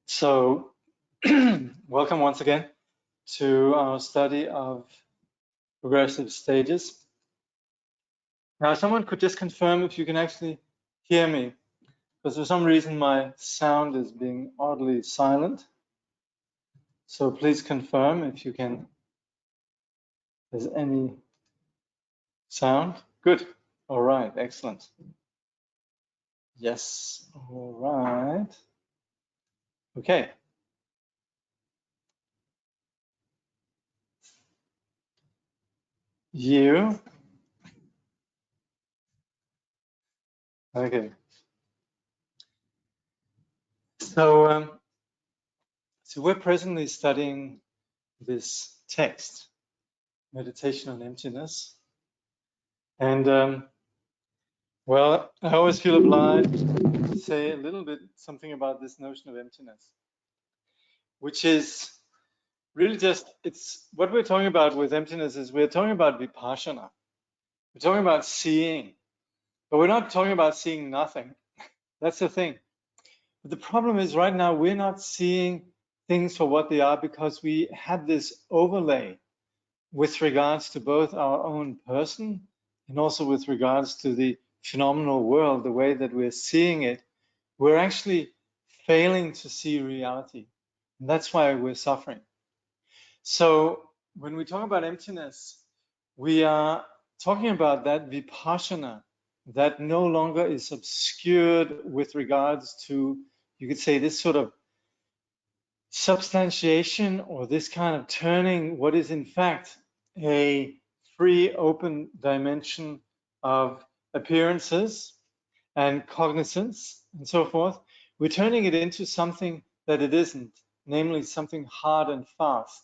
So, welcome once again to our study of progressive stages. Now, someone could just confirm if you can actually hear me, because for some reason my sound is being oddly silent. So please confirm if you can, there's any sound. Good. All right, excellent. Yes, all right. Okay. You. Okay. So we're presently studying this text, Meditation on Emptiness. And well, I always feel obliged to say a little bit something about this notion of emptiness, which is really just, it's what we're talking about with emptiness is we're talking about vipassana. We're talking about seeing, but we're not talking about seeing nothing. That's the thing. But the problem is right now we're not seeing things for what they are because we have this overlay with regards to both our own person and also with regards to the phenomenal world, the way that we're seeing it. We're actually failing to see reality. And that's why we're suffering. So when we talk about emptiness, we are talking about that vipassana that no longer is obscured with regards to, you could say, this sort of substantiation or this kind of turning what is in fact a free, open dimension of appearances and cognizance and so forth. We're turning it into something that it isn't, namely something hard and fast.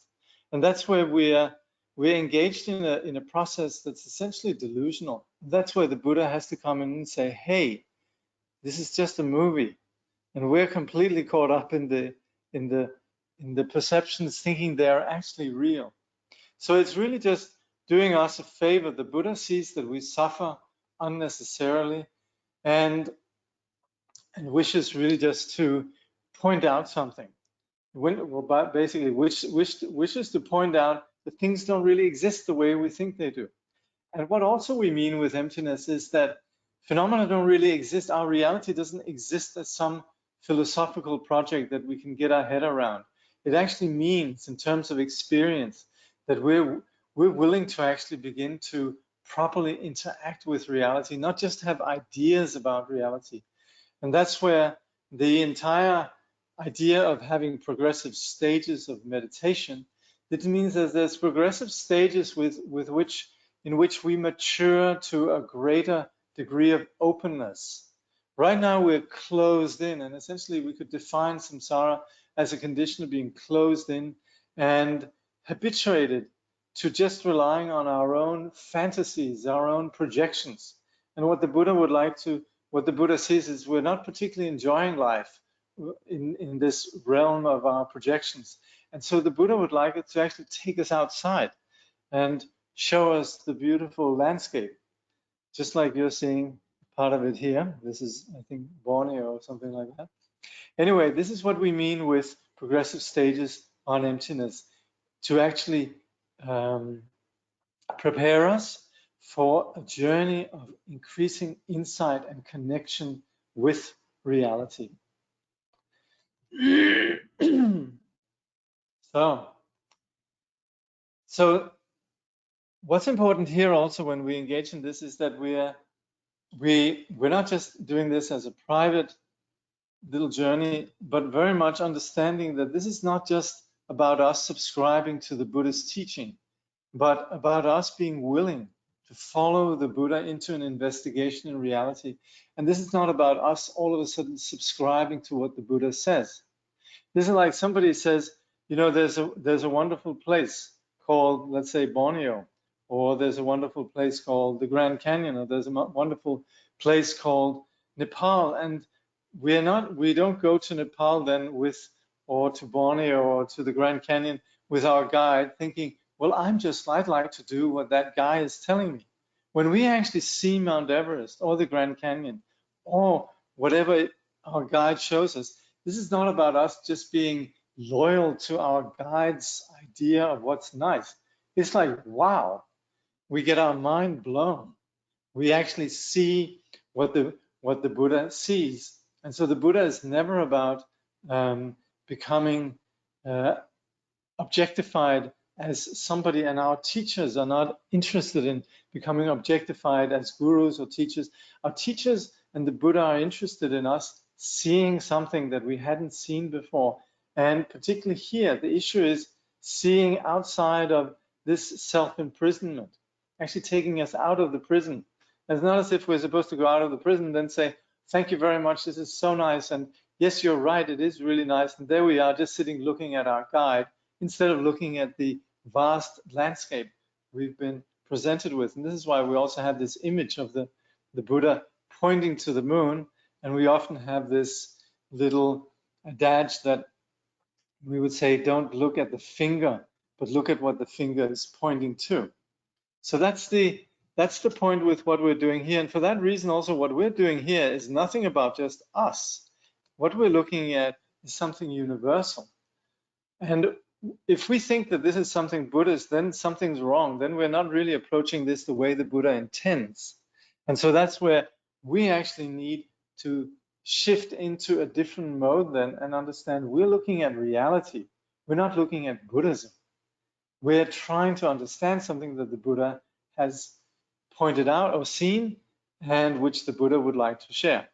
And that's where we're engaged in a process that's essentially delusional. That's where the Buddha has to come in and say, hey, this is just a movie. And we're completely caught up in the perceptions, thinking they're actually real. So it's really just doing us a favor. The Buddha sees that we suffer unnecessarily and wishes really just to point out something. Basically, wishes to point out that things don't really exist the way we think they do. And what also we mean with emptiness is that phenomena don't really exist. Our reality doesn't exist as some philosophical project that we can get our head around. It actually means, in terms of experience, that we're willing to actually begin to properly interact with reality, not just have ideas about reality. And that's where the entire idea of having progressive stages of meditation, it means that there's progressive stages in which we mature to a greater degree of openness. Right now we're closed in, and essentially we could define samsara as a condition of being closed in and habituated to just relying on our own fantasies, our own projections. And what the Buddha sees is we're not particularly enjoying life in this realm of our projections. And so the Buddha would like it to actually take us outside and show us the beautiful landscape, just like you're seeing part of it here. This is, I think, Borneo or something like that. Anyway, this is what we mean with progressive stages on emptiness, to actually prepare us for a journey of increasing insight and connection with reality. So what's important here also when we engage in this is that we're not just doing this as a private little journey, but very much understanding that this is not just about us subscribing to the Buddhist teaching, but about us being willing to follow the Buddha into an investigation in reality. And this is not about us all of a sudden subscribing to what the Buddha says. This is like somebody says, you know, there's a wonderful place called, let's say, Borneo, or there's a wonderful place called the Grand Canyon, or there's a wonderful place called Nepal, and we don't go to Nepal then or to Borneo or to the Grand Canyon with our guide thinking, well, I'd like to do what that guy is telling me. When we actually see Mount Everest or the Grand Canyon or whatever our guide shows us, This is not about us just being loyal to our guide's idea of what's nice. It's like, wow, we get our mind blown. We actually see what the Buddha sees. And so the Buddha is never about becoming objectified as somebody, and our teachers are not interested in becoming objectified as gurus or teachers. Our teachers and the Buddha are interested in us seeing something that we hadn't seen before. And particularly here, the issue is seeing outside of this self-imprisonment, actually taking us out of the prison. It's not as if we're supposed to go out of the prison and then say, thank you very much, this is so nice, and yes, you're right, it is really nice, and there we are just sitting looking at our guide instead of looking at the vast landscape we've been presented with. And this is why we also have this image of the Buddha pointing to the moon, and we often have this little adage that we would say, don't look at the finger, but look at what the finger is pointing to. So that's the point with what we're doing here. And for that reason, also what we're doing here is nothing about just us. What we're looking at is something universal. And if we think that this is something Buddhist, then something's wrong. Then we're not really approaching this the way the Buddha intends. And so that's where we actually need to shift into a different mode then and understand we're looking at reality. We're not looking at Buddhism. We're trying to understand something that the Buddha has pointed out or seen and which the Buddha would like to share.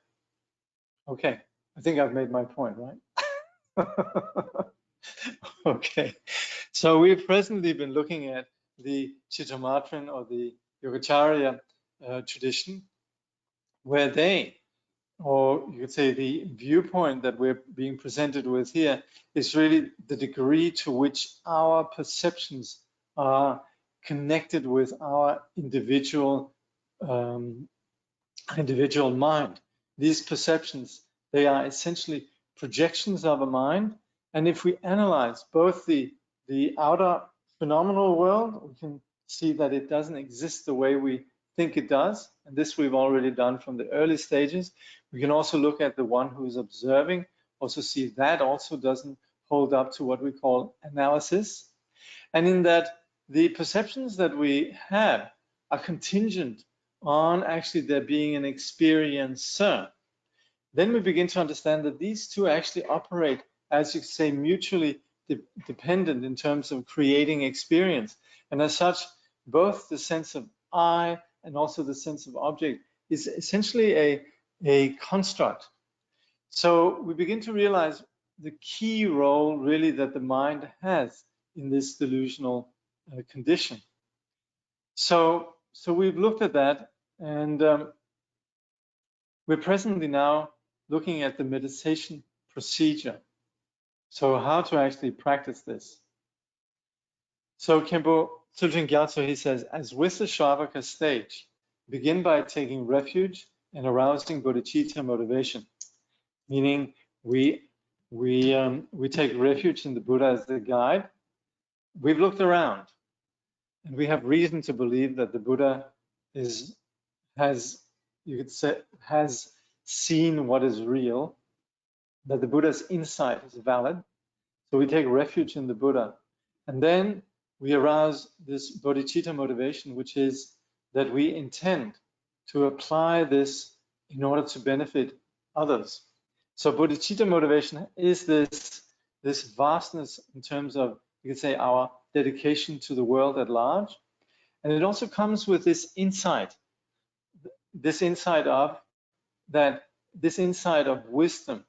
Okay, I think I've made my point, right? Okay, so we've presently been looking at the Chittamatra or the Yogacarya tradition, where they, or you could say the viewpoint that we're being presented with here, is really the degree to which our perceptions are connected with our individual mind. These perceptions, they are essentially projections of a mind. And if we analyze both the outer phenomenal world, we can see that it doesn't exist the way we think it does. And this we've already done from the early stages. We can also look at the one who's observing, also see that also doesn't hold up to what we call analysis. And in that, the perceptions that we have are contingent on actually there being an experiencer. Then we begin to understand that these two actually operate, as you say, mutually dependent in terms of creating experience. And as such, both the sense of I and also the sense of object is essentially a construct. So we begin to realize the key role really that the mind has in this delusional condition. So we've looked at that, and we're presently now looking at the meditation procedure. So how to actually practice this. So Khenpo Tsultrim Gyamtso, he says, as with the Shravaka stage, begin by taking refuge and arousing bodhicitta motivation, meaning we take refuge in the Buddha as the guide. We've looked around, and we have reason to believe that the Buddha has seen what is real, that the Buddha's insight is valid. So we take refuge in the Buddha. And then we arouse this bodhicitta motivation, which is that we intend to apply this in order to benefit others. So bodhicitta motivation is this vastness in terms of, you could say, our dedication to the world at large. And it also comes with this insight of wisdom,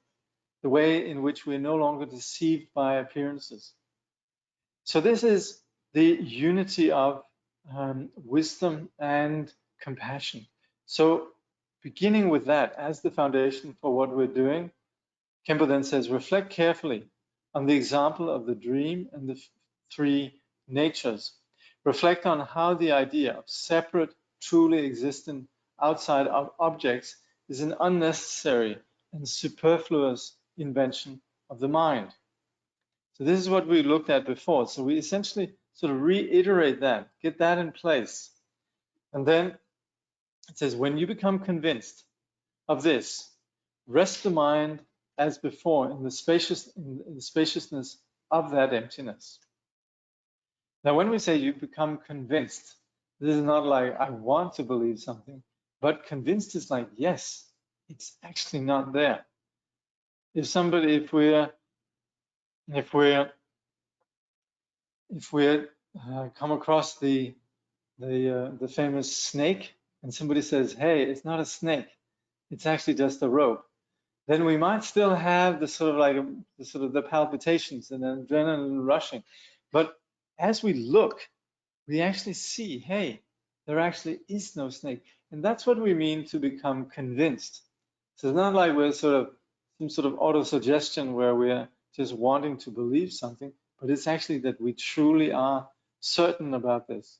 the way in which we're no longer deceived by appearances. So this is the unity of wisdom and compassion. So beginning with that as the foundation for what we're doing, Khenpo then says, reflect carefully on the example of the dream and the three natures. Reflect on how the idea of separate, truly existent outside of objects is an unnecessary and superfluous invention of the mind. So this is what we looked at before. So we essentially sort of reiterate that, get that in place. And then it says, when you become convinced of this, rest the mind as before in the spaciousness of that emptiness. Now, when we say you become convinced, this is not like I want to believe something, but convinced is like, yes, it's actually not there. If we come across the famous snake, and somebody says, "Hey, it's not a snake; it's actually just a rope," then we might still have the palpitations and adrenaline rushing. But as we look, we actually see, hey, there actually is no snake, and that's what we mean to become convinced. So it's not like we're some sort of auto-suggestion where we're just wanting to believe something, but it's actually that we truly are certain about this.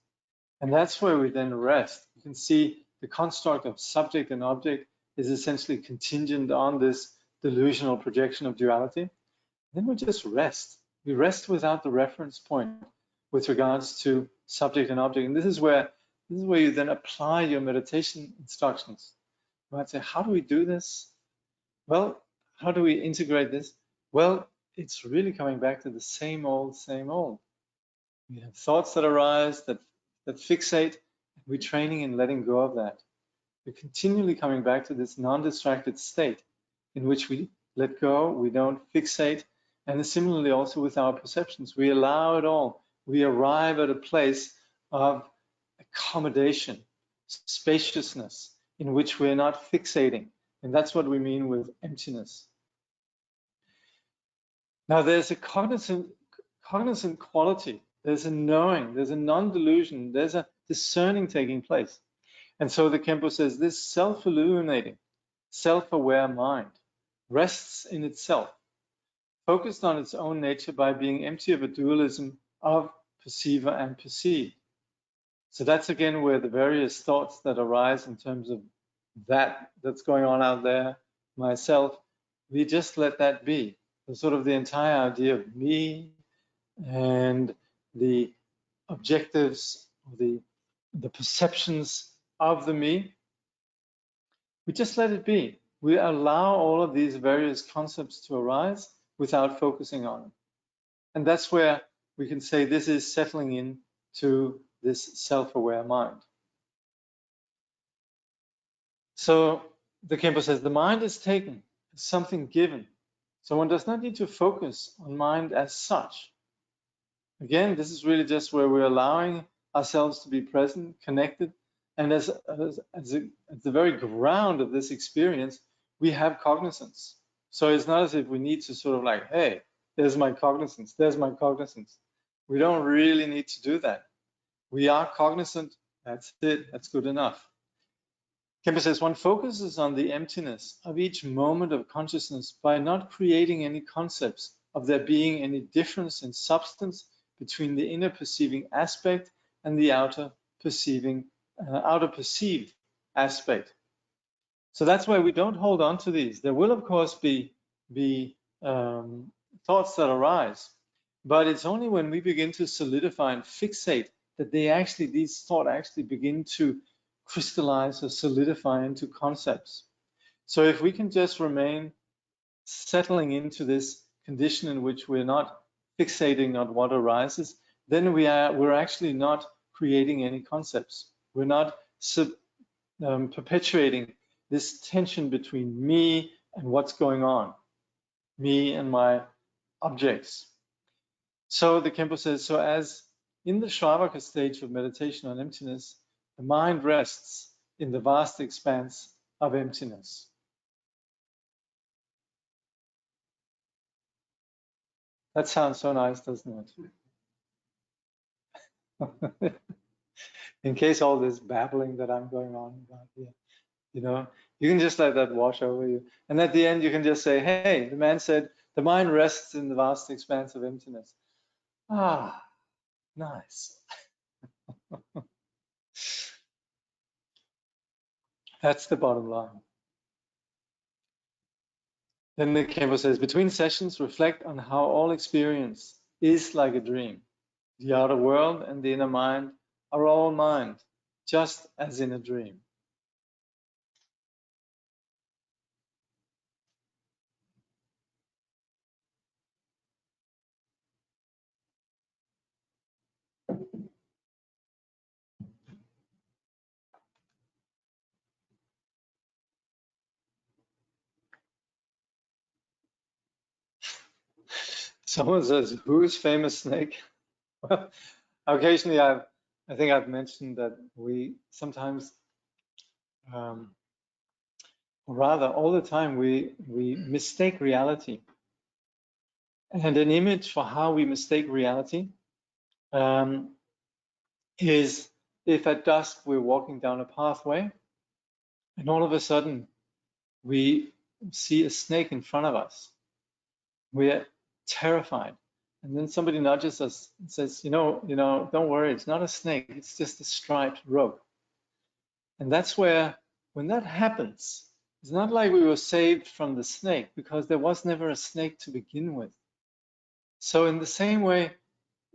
And that's where we then rest. You can see the construct of subject and object is essentially contingent on this delusional projection of duality. Then we just rest. We rest without the reference point with regards to subject and object. And this is where you then apply your meditation instructions. You might say, how do we do this? Well, how do we integrate this? Well, it's really coming back to the same old, same old. We have thoughts that arise, that fixate, and we're training in letting go of that. We're continually coming back to this non-distracted state in which we let go, we don't fixate, and similarly also with our perceptions, we allow it all. We arrive at a place of accommodation, spaciousness, in which we're not fixating. And that's what we mean with emptiness. Now, there's a cognizant quality. There's a knowing, there's a non-delusion, there's a discerning taking place. And so the Khenpo says this self-illuminating, self-aware mind rests in itself, focused on its own nature by being empty of a dualism of perceiver and perceived. So that's again where the various thoughts that arise in terms of that's going on out there, myself, we just let that be. Sort of the entire idea of me and the objectives, the perceptions of the me, we just let it be. We allow all of these various concepts to arise without focusing on them. And that's where we can say this is settling in to this self-aware mind. So the Khenpo says the mind is taken as something given. So one does not need to focus on mind as such. Again, this is really just where we're allowing ourselves to be present, connected, and as the very ground of this experience, we have cognizance. So it's not as if we need to sort of like, hey, there's my cognizance, there's my cognizance. We don't really need to do that. We are cognizant, that's it, that's good enough. Khenpo says one focuses on the emptiness of each moment of consciousness by not creating any concepts of there being any difference in substance between the inner perceiving aspect and the outer perceived aspect. So that's why we don't hold on to these. There will of course be thoughts that arise, but it's only when we begin to solidify and fixate that these thoughts actually begin to crystallize or solidify into concepts. So if we can just remain settling into this condition in which we're not fixating on what arises, then we're actually not creating any concepts. We're not perpetuating this tension between me and what's going on, me and my objects. So the Khenpo says, so as in the Shravaka stage of meditation on emptiness, the mind rests in the vast expanse of emptiness. That sounds so nice, doesn't it? In case all this babbling that I'm going on about here, you can just let that wash over you. And at the end, you can just say, hey, the man said, the mind rests in the vast expanse of emptiness. Ah, nice. That's the bottom line. Then the Khenpo says, between sessions, reflect on how all experience is like a dream. The outer world and the inner mind are all mind, just as in a dream. Someone says, who's famous snake? Well, occasionally I think I've mentioned that we sometimes, or rather all the time, we mistake reality. And an image for how we mistake reality is if at dusk we're walking down a pathway and all of a sudden we see a snake in front of us. We're terrified. And then somebody nudges us and says, don't worry, it's not a snake, it's just a striped rope. And that's where, when that happens, it's not like we were saved from the snake, because there was never a snake to begin with. So in the same way,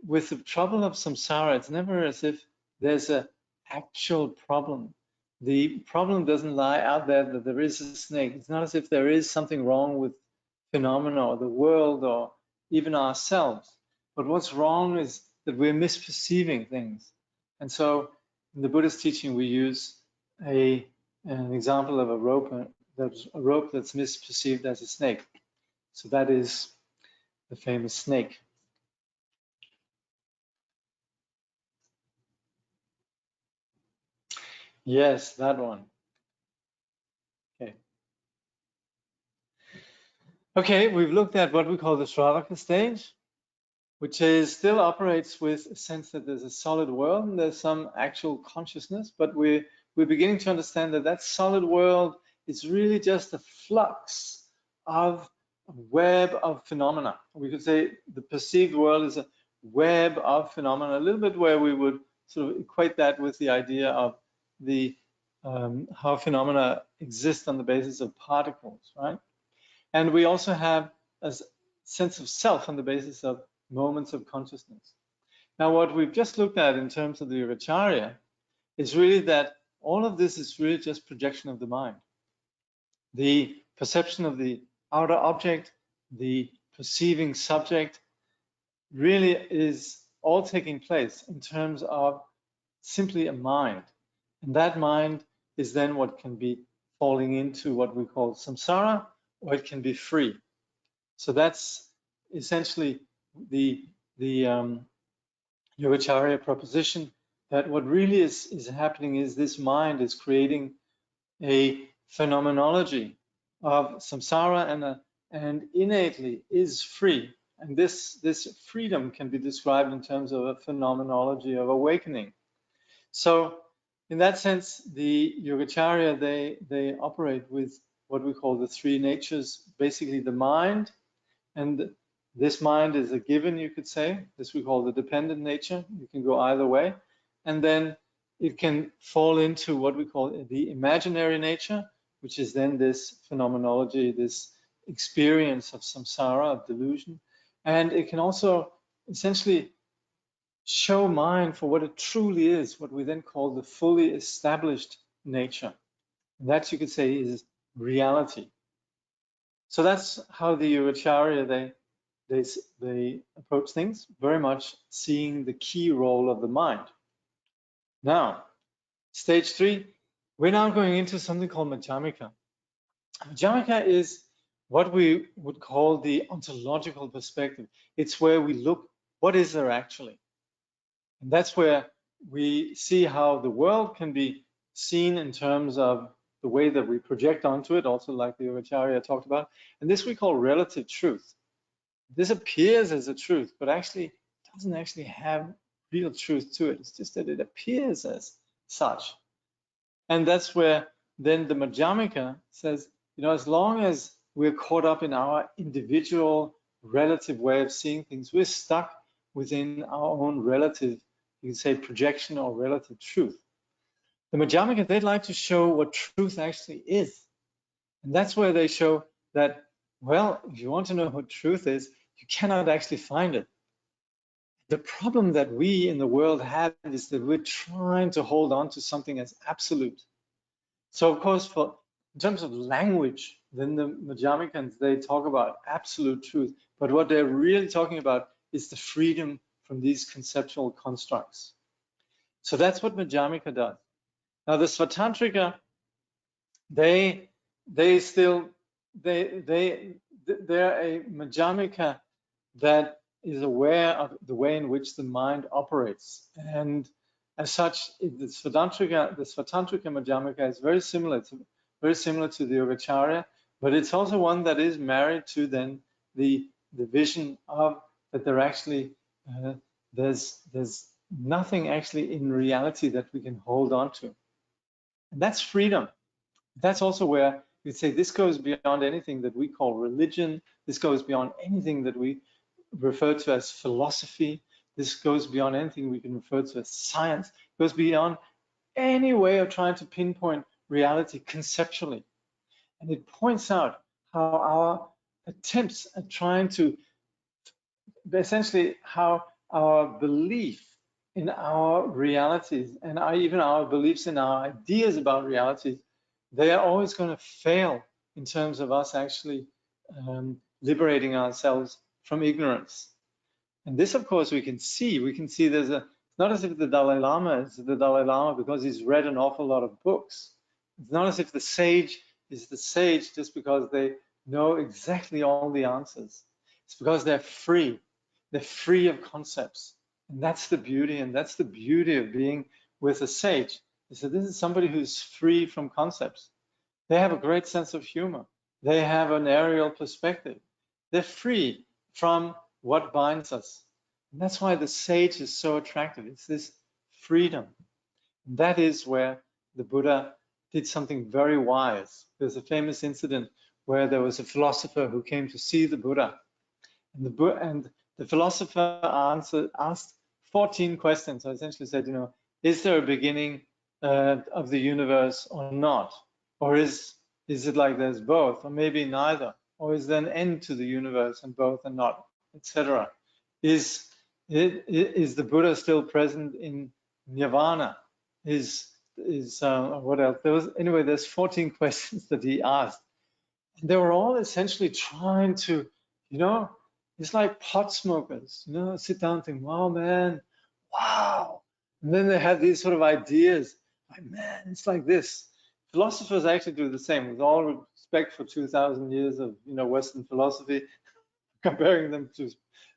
with the trouble of samsara, it's never as if there's an actual problem. The problem doesn't lie out there that there is a snake. It's not as if there is something wrong with phenomena or the world or even ourselves. But what's wrong is that we're misperceiving things. And so in the Buddhist teaching, we use an example of a rope that's misperceived as a snake. So that is the famous snake. Yes, that one. Okay. Okay, we've looked at what we call the Shravaka stage, which still operates with a sense that there's a solid world and there's some actual consciousness, but we're beginning to understand that that solid world is really just a flux of a web of phenomena. We could say the perceived world is a web of phenomena, a little bit where we would sort of equate that with the idea of the how phenomena exist on the basis of particles, right? And we also have a sense of self on the basis of moments of consciousness. Now, what we've just looked at in terms of the Yogacarya is really that all of this is really just projection of the mind. The perception of the outer object, the perceiving subject, really is all taking place in terms of simply a mind. And that mind is then what can be falling into what we call samsara, or it can be free. So that's essentially the Yogacarya proposition, that what really is happening is this mind is creating a phenomenology of samsara and innately is free. And this freedom can be described in terms of a phenomenology of awakening. So in that sense, the Yogacarya, they operate with what we call the three natures, basically the mind, and this mind is a given, you could say. This we call the dependent nature. You can go either way. And then it can fall into what we call the imaginary nature, which is then this phenomenology, this experience of samsara, of delusion. And it can also essentially show mind for what it truly is, what we then call the fully established nature. And that, you could say, is reality. So that's how the Yogacarya, they approach things, very much seeing the key role of the mind. Now, stage 3, we're now going into something called Madhyamika. Madhyamika is what we would call the ontological perspective. It's where we look, what is there actually? And that's where we see how the world can be seen in terms of the way that we project onto it, also like the Yogacarya talked about. And this we call relative truth. This appears as a truth, but actually doesn't actually have real truth to it. It's just that it appears as such. And that's where then the Madhyamika says, as long as we're caught up in our individual relative way of seeing things, we're stuck within our own relative, you can say, projection or relative truth. The Madhyamika, they'd like to show what truth actually is. And that's where they show that, well, if you want to know what truth is, you cannot actually find it. The problem that we in the world have is that we're trying to hold on to something as absolute. So of course, in terms of language, then the Madhyamikans, they talk about absolute truth. But what they're really talking about is the freedom from these conceptual constructs. So that's what Madhyamika does. Now the Svatantrika, they're a Madhyamika that is aware of the way in which the mind operates. And as such, the Svatantrika Madhyamaka is very similar to the Yogacarya, but it's also one that is married to then the vision of that there actually there's nothing actually in reality that we can hold on to. And that's freedom. That's also where you'd say this goes beyond anything that we call religion. This goes beyond anything that we refer to as philosophy. This goes beyond anything we can refer to as science. It goes beyond any way of trying to pinpoint reality conceptually. And it points out how our attempts at trying to, essentially how our belief in our realities and even our beliefs in our ideas about realities, they are always going to fail in terms of us actually liberating ourselves from ignorance. And this, of course, we can see there's a, it's not as if the Dalai Lama is the Dalai Lama because he's read an awful lot of books. It's not as if the sage is the sage just because they know exactly all the answers. It's because they're free. They're free of concepts. And that's the beauty, and that's the beauty of being with a sage. So this is somebody who's free from concepts. They have a great sense of humor. They have an aerial perspective. They're free from what binds us. And that's why the sage is so attractive. It's this freedom. And that is where the Buddha did something very wise. There's a famous incident where there was a philosopher who came to see the Buddha. And the philosopher asked 14 questions. So essentially said, is there a beginning of the universe or not? Or is it like there's both, or maybe neither? Or is there an end to the universe and both and not, etc.? Is the Buddha still present in nirvana? What else? There's 14 questions that he asked. And they were all essentially trying to, it's like pot smokers, sit down and think, wow, man, wow. And then they have these sort of ideas, like, man, it's like this. Philosophers actually do the same, with all respect for 2,000 years of, Western philosophy, comparing them to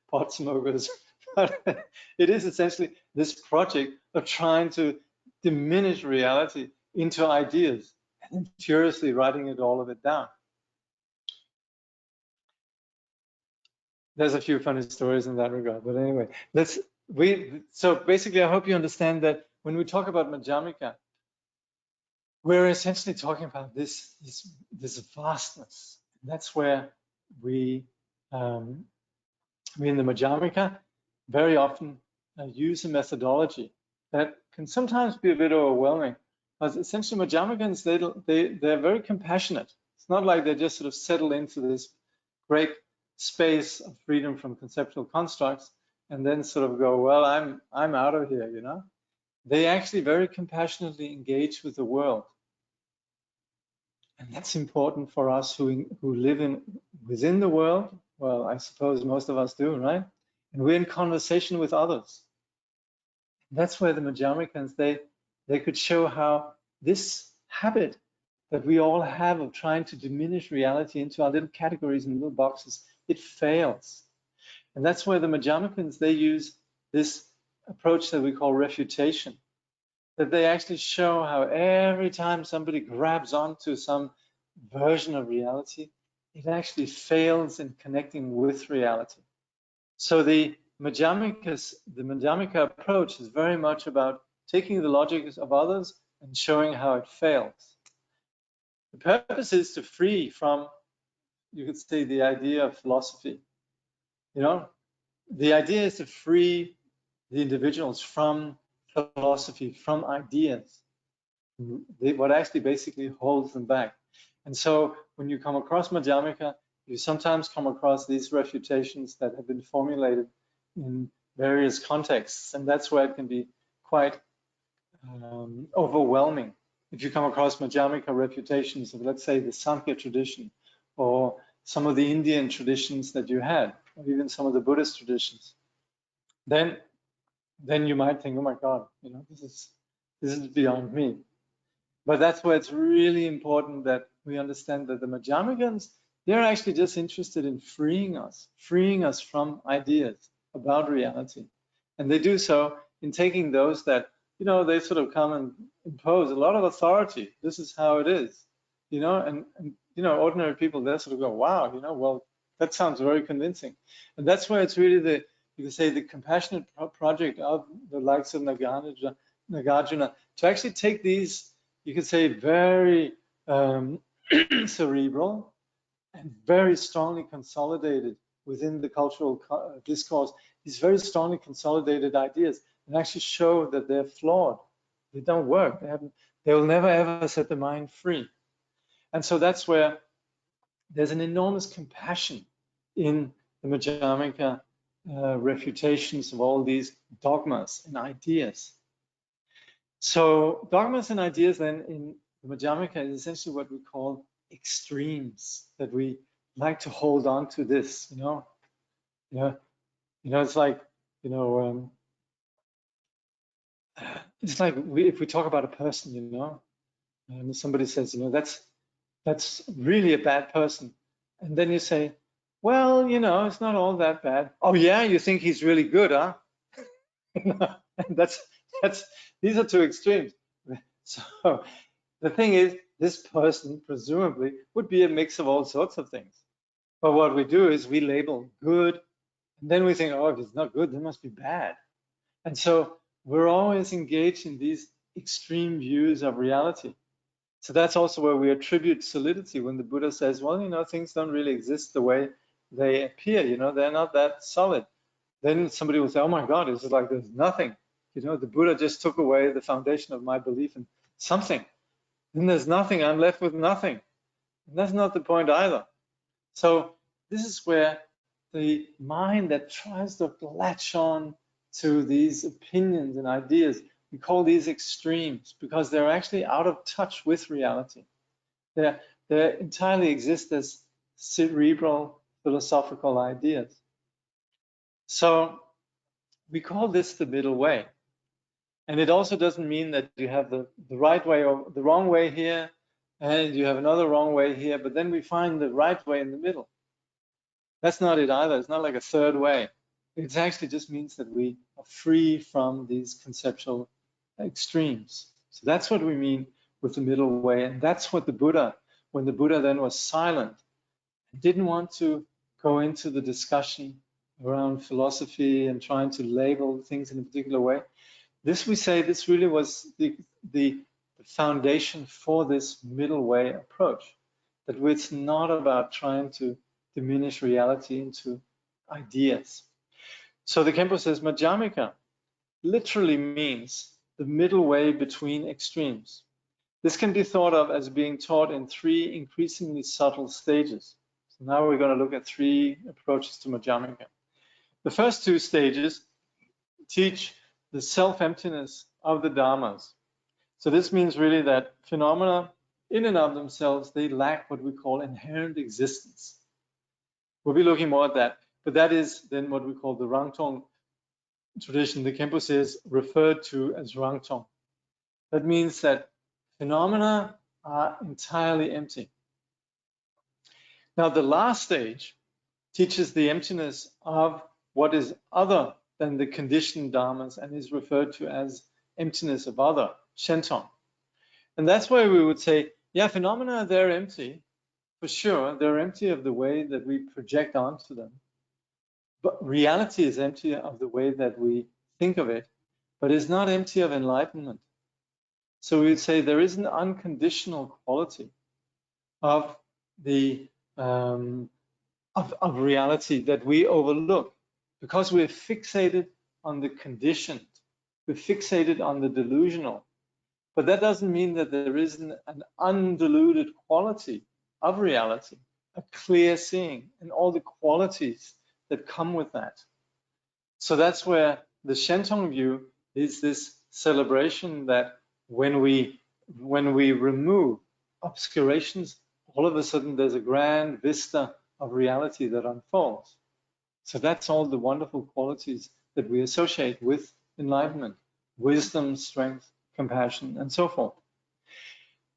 pot smokers. But it is essentially this project of trying to diminish reality into ideas and then furiously writing all of it down. There's a few funny stories in that regard, but anyway, so basically I hope you understand that when we talk about Madhyamika, we're essentially talking about this vastness. That's where we in the Madhyamika very often use a methodology that can sometimes be a bit overwhelming. But essentially Madhyamikans, they're very compassionate. It's not like they just sort of settle into this great space of freedom from conceptual constructs and then sort of go, well, I'm out of here, They actually very compassionately engage with the world. And that's important for us who live within the world. Well, I suppose most of us do, right? And we're in conversation with others. That's where the Madhyamikans, they could show how this habit that we all have of trying to diminish reality into our little categories and little boxes, it fails. And that's where the Madhyamikans, they use this approach that we call refutation, that they actually show how every time somebody grabs onto some version of reality, it actually fails in connecting with reality. So the Madhyamika approach is very much about taking the logic of others and showing how it fails. The purpose is to free from, you could say, the idea of philosophy. The idea is to free the individuals from philosophy, from ideas, what actually basically holds them back. And so when you come across Madhyamika, you sometimes come across these refutations that have been formulated in various contexts, and that's where it can be quite overwhelming. If you come across Madhyamika refutations of, let's say, the Sankhya tradition, or some of the Indian traditions that you had, or even some of the Buddhist traditions, then you might think, oh my God, this is beyond me. But that's where it's really important that we understand that the Madhyamikans, They're actually just interested in freeing us from ideas about reality. And they do so in taking those that, they sort of come and impose a lot of authority. This is how it is, and ordinary people, they sort of go, wow, well, that sounds very convincing. And that's where it's really you could say, the compassionate project of the likes of Nagarjuna to actually take these, you could say, very cerebral and very strongly consolidated within the cultural discourse, these very strongly consolidated ideas, and actually show that they're flawed. They don't work. They will never ever set the mind free. And so that's where there's an enormous compassion in the Madhyamaka refutations of all these dogmas and ideas. So dogmas and ideas then in the Madhyamaka is essentially what we call extremes, that we like to hold on to this, it's like, it's like if we talk about a person, and somebody says, that's really a bad person. And then you say, well, it's not all that bad. Oh yeah, you think he's really good, huh? These are two extremes. So the thing is, this person presumably would be a mix of all sorts of things. But what we do is we label good, and then we think, oh, if it's not good, it must be bad. And so we're always engaged in these extreme views of reality. So that's also where we attribute solidity when the Buddha says, well, things don't really exist the way they appear, they're not that solid. Then somebody will say, oh my God, it's like there's nothing. The Buddha just took away the foundation of my belief in something. Then there's nothing, I'm left with nothing. And that's not the point either. So this is where the mind that tries to latch on to these opinions and ideas, we call these extremes because they're actually out of touch with reality. They entirely exist as cerebral philosophical ideas. So we call this the middle way. And it also doesn't mean that you have the right way or the wrong way here, and you have another wrong way here, but then we find the right way in the middle. That's not it either. It's not like a third way. It actually just means that we are free from these conceptual extremes. So that's what we mean with the middle way. And that's what the Buddha, when the Buddha then was silent, didn't want to go into the discussion around philosophy and trying to label things in a particular way. This, we say, this really was the foundation for this middle way approach, that it's not about trying to diminish reality into ideas. So the Khenpo says Madhyamaka literally means the middle way between extremes. This can be thought of as being taught in three increasingly subtle stages. So now we're going to look at three approaches to Madhyamaka. The first two stages teach the self-emptiness of the dharmas. So this means really that phenomena in and of themselves, they lack what we call inherent existence. We'll be looking more at that, but that is then what we call the Rangtong tradition. The Khenpo says referred to as Rangtong. That means that phenomena are entirely empty. Now the last stage teaches the emptiness of what is other than the conditioned dharmas and is referred to as emptiness of other, Shentong. And that's why we would say, yeah, phenomena, they're empty. For sure, they're empty of the way that we project onto them. But reality is empty of the way that we think of it, but is not empty of enlightenment. So we would say there is an unconditional quality of the of reality that we overlook because we're fixated on the conditioned, we're fixated on the delusional. But that doesn't mean that there isn't an undiluted quality of reality, a clear seeing, and all the qualities that come with that. So that's where the Shentong view is this celebration that when we remove obscurations, all of a sudden there's a grand vista of reality that unfolds. So that's all the wonderful qualities that we associate with enlightenment: wisdom, strength, compassion, and so forth.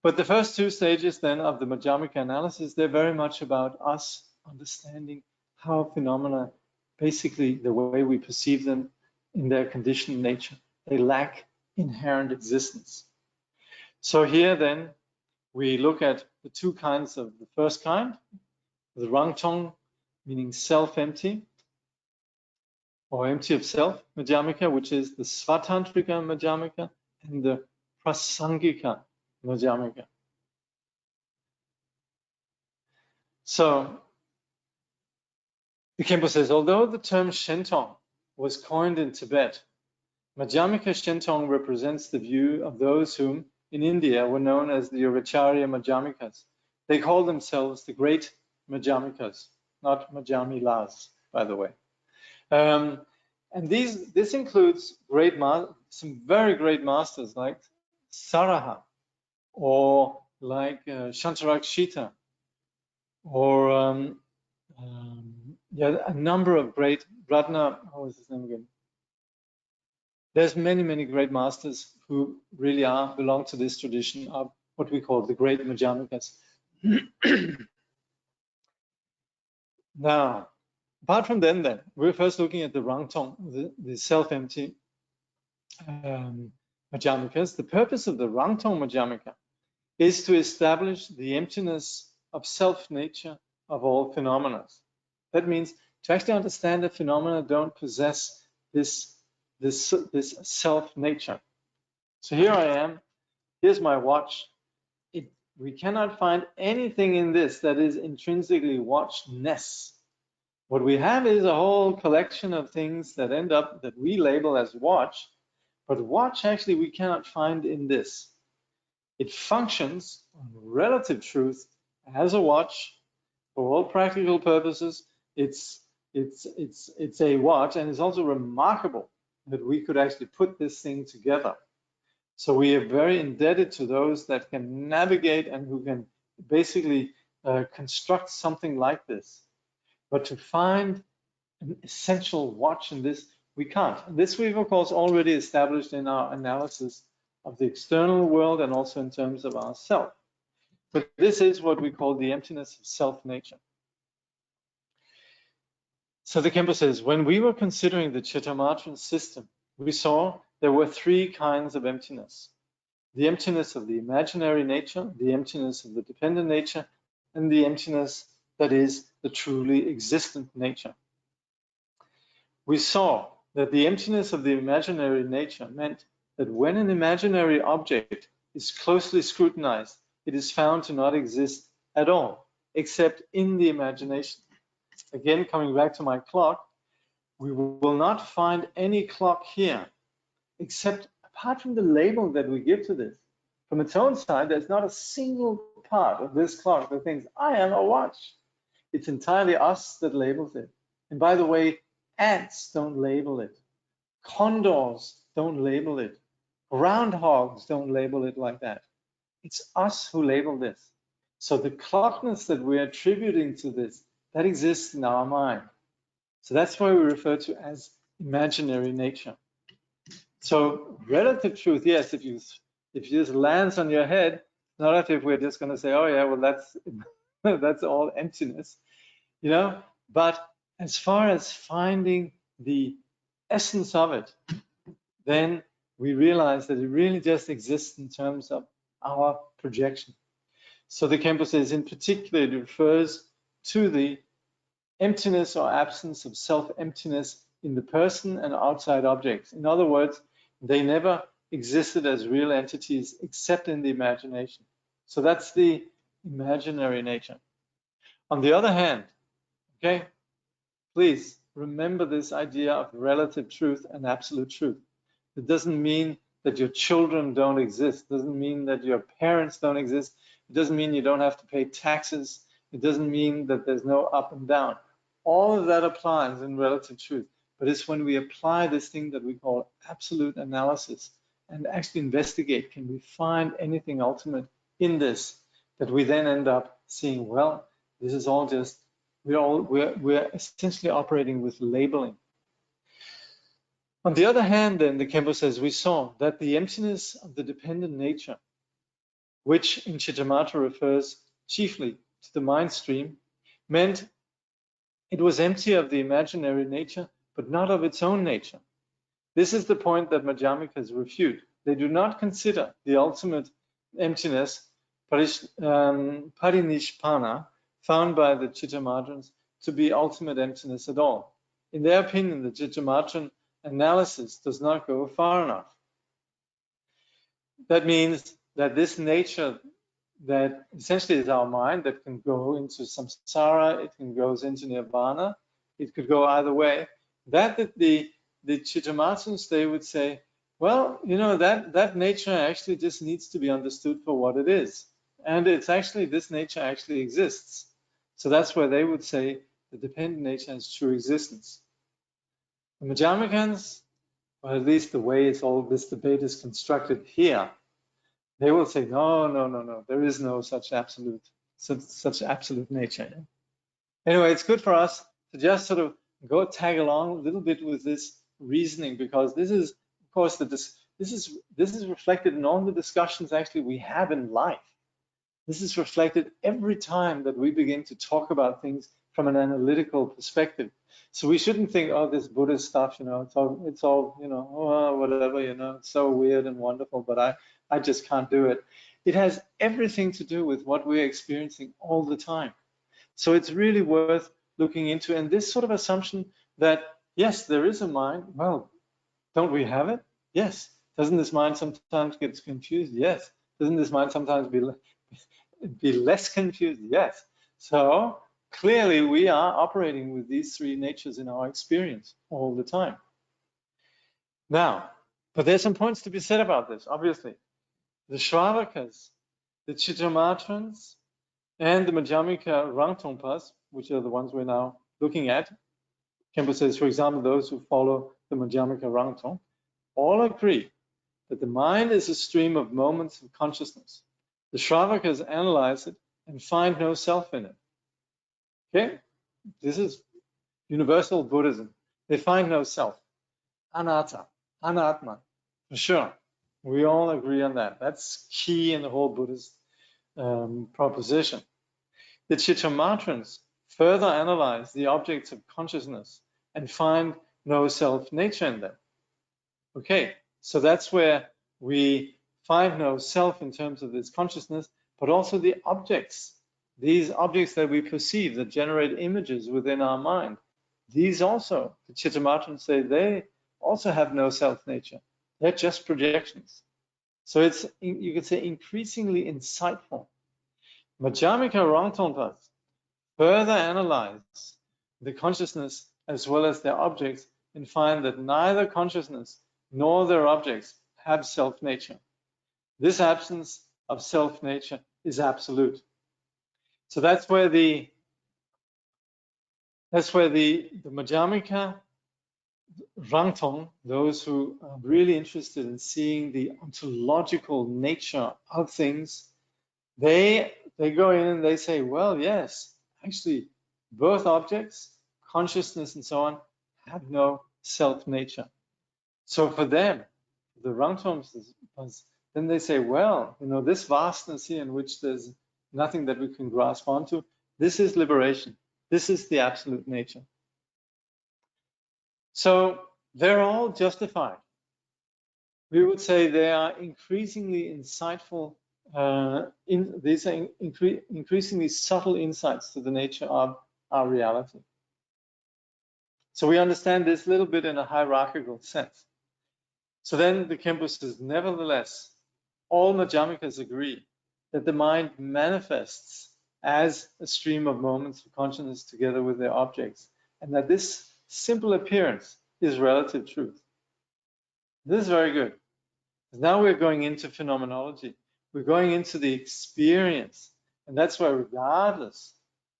But the first two stages then of the Madhyamika analysis, they're very much about us understanding how phenomena, basically the way we perceive them in their conditioned nature, they lack inherent existence. So here then, we look at the two kinds of the first kind, the Rangtong, meaning self-empty, or empty of self, Madhyamika, which is the Svatantrika Madhyamika, and the Prasangika Madhyamika. So, the Khenpo says, although the term Shentong was coined in Tibet, Madhyamika Shentong represents the view of those whom, in India, were known as the Yogacarya Madhyamikas. They call themselves the Great Madhyamikas, not Madhyamilas, by the way. And this includes some very great masters like Saraha, or like Shantarakshita, or yeah, a number of great, Ratna, how was his name again? There's many, many great masters who really belong to this tradition of what we call the great Madhyamikas. Now, apart from then, we're first looking at the Rangtong, the self-empty Madhyamikas. The purpose of the Rangtong Madhyamika is to establish the emptiness of self-nature of all phenomena. That means to actually understand that phenomena don't possess this self-nature. So here I am, here's my watch. We cannot find anything in this that is intrinsically watchness. What we have is a whole collection of things that end up, that we label as watch, but watch actually we cannot find in this. It functions on relative truth as a watch for all practical purposes. It's a watch, and it's also remarkable that we could actually put this thing together. So we are very indebted to those that can navigate and who can basically construct something like this. But to find an essential watch in this, we can't. This we've, of course, already established in our analysis of the external world and also in terms of ourself. But this is what we call the emptiness of self-nature. So the Khenpo says, when we were considering the Chittamatran system, we saw there were three kinds of emptiness. The emptiness of the imaginary nature, the emptiness of the dependent nature, and the emptiness that is the truly existent nature. We saw that the emptiness of the imaginary nature meant that when an imaginary object is closely scrutinized, it is found to not exist at all, except in the imagination. Again, coming back to my clock, we will not find any clock here, except apart from the label that we give to this. From its own side, there's not a single part of this clock that thinks, I am a watch. It's entirely us that labels it. And by the way, ants don't label it. Condors don't label it. Groundhogs don't label it like that. It's us who label this. So the clockness that we're attributing to this, that exists in our mind. So that's why we refer to as imaginary nature. So relative truth, yes, if you just lands on your head, not as if we're just going to say, oh yeah, well that's all emptiness, you know. But as far as finding the essence of it, then we realize that it really just exists in terms of our projection. So the Khenpo says, in particular, it refers to the emptiness or absence of self-emptiness in the person and outside objects. In other words, they never existed as real entities except in the imagination. So that's the imaginary nature. On the other hand, okay, please remember this idea of relative truth and absolute truth. It doesn't mean that your children don't exist. It doesn't mean that your parents don't exist. It doesn't mean you don't have to pay taxes. It doesn't mean that there's no up and down. All of that applies in relative truth. But it's when we apply this thing that we call absolute analysis and actually investigate, can we find anything ultimate in this, that we then end up seeing, well, this is all just, we're essentially operating with labeling. On the other hand, then, the Khenpo says, we saw that the emptiness of the dependent nature which in Chittamatra refers chiefly to the mind stream, meant it was empty of the imaginary nature, but not of its own nature. This is the point that Madhyamikas refute. They do not consider the ultimate emptiness, parinishpana, found by the Chittamatrans, to be ultimate emptiness at all. In their opinion, the Chittamatran analysis does not go far enough. That means that this nature that essentially is our mind that can go into samsara, it can go into nirvana, it could go either way. That the Chittamatrans, they would say, well, you know, that nature actually just needs to be understood for what it is. And it's actually, this nature actually exists. So that's where they would say the dependent nature has true existence. The Madhyamikans, or at least the way all this debate is constructed here, they will say, no, there is no such absolute nature. Anyway, it's good for us to just sort of go tag along a little bit with this reasoning, because this is, of course, this is reflected in all the discussions actually we have in life. This is reflected every time that we begin to talk about things from an analytical perspective. So we shouldn't think, oh, this Buddhist stuff, you know, it's all, you know, oh, whatever, you know, it's so weird and wonderful, but I just can't do it. It has everything to do with what we're experiencing all the time. So it's really worth looking into. And this sort of assumption that, yes, there is a mind, well, don't we have it? Yes. Doesn't this mind sometimes get confused? Yes. Doesn't this mind sometimes be less confused? Yes. So clearly we are operating with these three natures in our experience all the time. Now, but there's some points to be said about this, obviously. The Shravakas, the Chittamatrans, and the Madhyamika Rangtongpas, which are the ones we're now looking at, Khenpo says, for example, those who follow the Madhyamika Rangtong, all agree that the mind is a stream of moments of consciousness. The Shravakas analyze it and find no self in it. Okay? This is universal Buddhism. They find no self. Anatta, anatma, for sure. We all agree on that. That's key in the whole Buddhist proposition. The Chittamatrans further analyze the objects of consciousness and find no self-nature in them. Okay, so that's where we find no self in terms of this consciousness, but also the objects, these objects that we perceive that generate images within our mind. These also, the Chittamatrans say, they also have no self-nature. They're just projections. So it's, you could say, increasingly insightful. Madhyamika Rangtongpas further analyze the consciousness as well as their objects and find that neither consciousness nor their objects have self-nature. This absence of self-nature is absolute. So that's where the Madhyamika Rangtong, those who are really interested in seeing the ontological nature of things, they go in and they say, well, yes, actually, both objects, consciousness and so on, have no self-nature. So for them, the Rangtongs, then they say, well, you know, this vastness here in which there's nothing that we can grasp onto, this is liberation. This is the absolute nature. So they're all justified. We would say they are increasingly insightful, these are increasingly subtle insights to the nature of our reality. So we understand this a little bit in a hierarchical sense. So then the Khenpo says, nevertheless, all Madhyamikas agree that the mind manifests as a stream of moments of consciousness together with their objects, and that this simple appearance is relative truth. This is very good. Now we're going into phenomenology. We're going into the experience. And that's why, regardless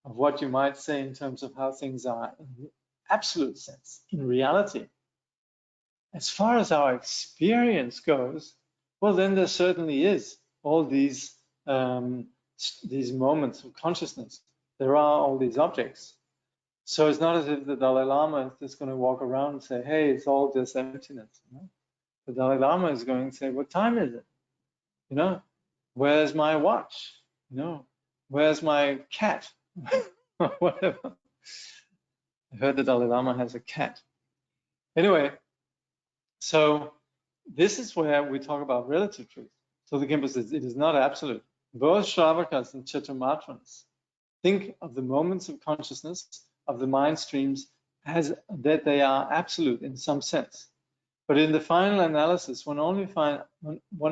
of what you might say in terms of how things are in the absolute sense, in reality, as far as our experience goes, well, then there certainly is all these moments of consciousness. There are all these objects. So it's not as if the Dalai Lama is just going to walk around and say, hey, it's all just emptiness. You know? The Dalai Lama is going to say, what time is it? You know, where's my watch? Where's my cat? Whatever. I heard the Dalai Lama has a cat. Anyway, so this is where we talk about relative truth. So the Khenpo says it is not absolute. Both Shravakas and Chaturmatrans think of the moments of consciousness of the mind streams as that they are absolute in some sense. But in the final analysis, one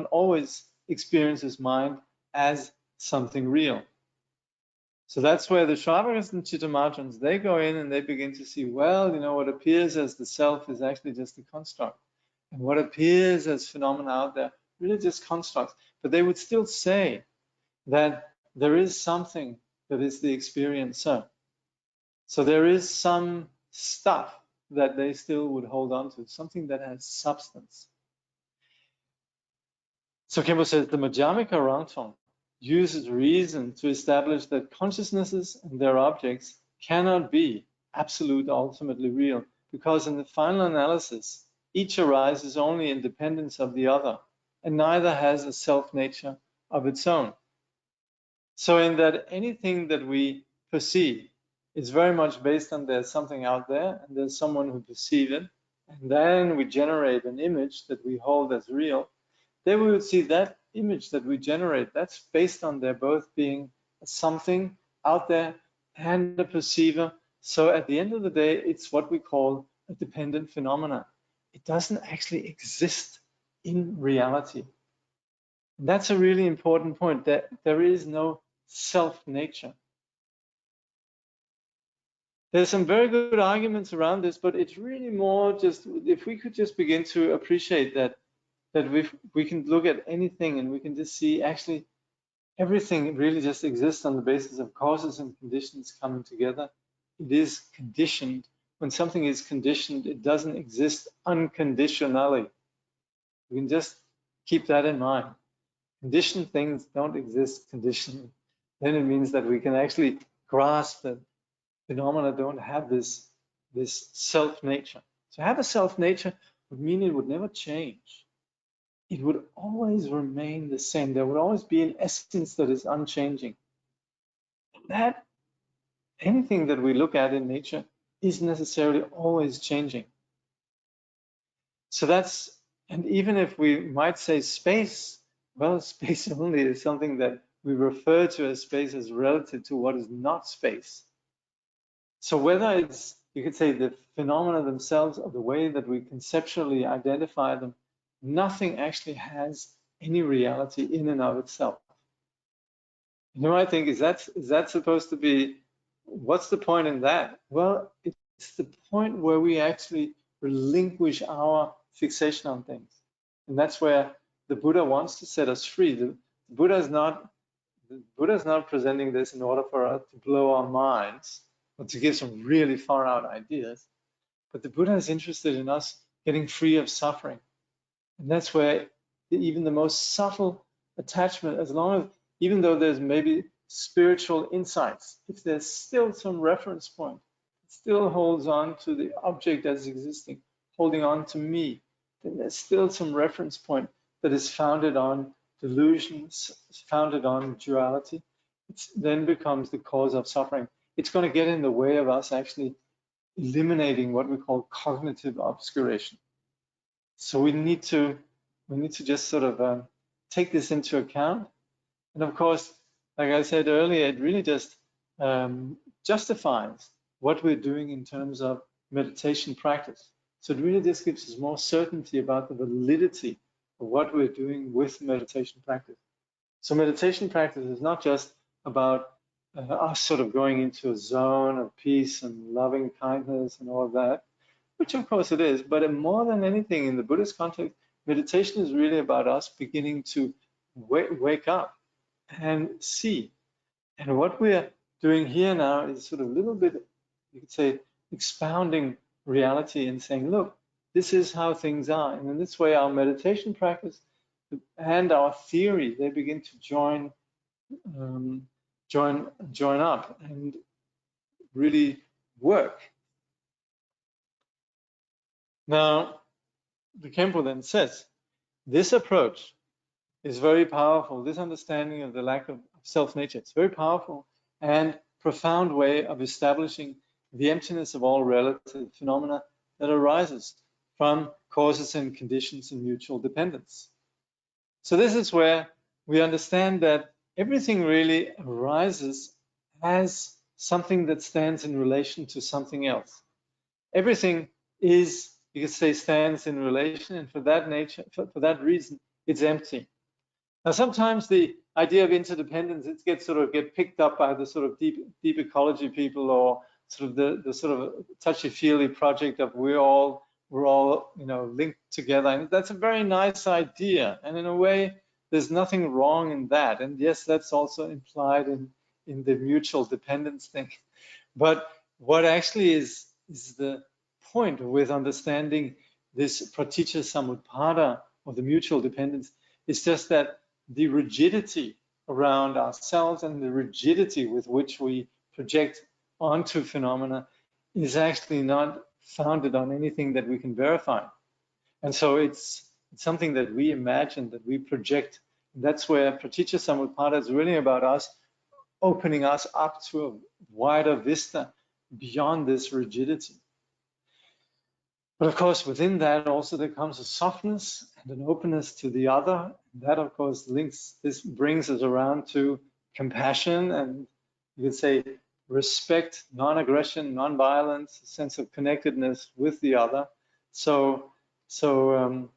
always experiences mind as something real. So that's where the Shravakas and Chaturmatrans, they go in and they begin to see, well, what appears as the self is actually just a construct. And what appears as phenomena out there, really just constructs. But they would still say that there is something that is the experiencer. So there is some stuff that they still would hold on to, something that has substance. So Khenpo says the Madhyamika Rangtong uses reason to establish that consciousnesses and their objects cannot be absolute, ultimately real, because in the final analysis, each arises only in dependence of the other, and neither has a self-nature of its own. So in that anything that we perceive is very much based on there's something out there, and there's someone who perceives it, and then we generate an image that we hold as real. Then we would see that image that we generate, that's based on there both being something out there and a perceiver. So at the end of the day, it's what we call a dependent phenomena. It doesn't actually exist in reality. And that's a really important point, that there is no self-nature. There's some very good arguments around this, but it's really more just, if we could just begin to appreciate that we can look at anything and we can just see actually everything really just exists on the basis of causes and conditions coming together. It is conditioned. When something is conditioned, it doesn't exist unconditionally. We can just keep that in mind. Conditioned things don't exist conditionally. Then it means that we can actually grasp that phenomena don't have this self-nature. To have a self-nature would mean it would never change. It would always remain the same. There would always be an essence that is unchanging. That anything that we look at in nature is necessarily always changing. So that's, and even if we might say space, well, space only is something that we refer to as space as relative to what is not space. So whether it's, you could say, the phenomena themselves or the way that we conceptually identify them, nothing actually has any reality in and of itself. I think, is that supposed to be, what's the point in that? Well, it's the point where we actually relinquish our fixation on things. And that's where the Buddha wants to set us free. The Buddha is not presenting this in order for us to blow our minds or to give some really far out ideas. But the Buddha is interested in us getting free of suffering. And that's where even the most subtle attachment, even though there's maybe spiritual insights, if there's still some reference point, it still holds on to the object as existing, holding on to me, then there's still some reference point that is founded on delusions, founded on duality. It then becomes the cause of suffering. It's going to get in the way of us actually eliminating what we call cognitive obscuration. So we need to just sort of take this into account. And of course, like I said earlier, it really just justifies what we're doing in terms of meditation practice. So it really just gives us more certainty about the validity of what we're doing with meditation practice. So meditation practice is not just about us sort of going into a zone of peace and loving kindness and all of that, which of course it is, but more than anything in the Buddhist context, meditation is really about us beginning to wake up and see. And what we're doing here now is sort of a little bit, you could say, expounding reality and saying, look, this is how things are. And in this way, our meditation practice and our theory, they begin to join up and really work. Now, the Khenpo then says, this approach is very powerful. This understanding of the lack of self-nature, it's very powerful and profound way of establishing the emptiness of all relative phenomena that arises from causes and conditions and mutual dependence. So this is where we understand that everything really arises as something that stands in relation to something else. Everything is, you could say, stands in relation, and for that nature, for that reason, it's empty. Now, sometimes the idea of interdependence, it gets picked up by the sort of deep ecology people, or sort of the sort of touchy-feely project of we're all linked together, and that's a very nice idea. And in a way, there's nothing wrong in that. And yes, that's also implied in the mutual dependence thing. But what actually is the point with understanding this praticca samutpada, or the mutual dependence, is just that the rigidity around ourselves and the rigidity with which we project onto phenomena is actually not founded on anything that we can verify. And so it's something that we imagine, that we project. And that's where praticca samutpada is really about us opening us up to a wider vista beyond this rigidity. But of course, within that also there comes a softness and an openness to the other. And that, of course, brings us around to compassion and, you could say, respect, non-aggression, non-violence, a sense of connectedness with the other. So you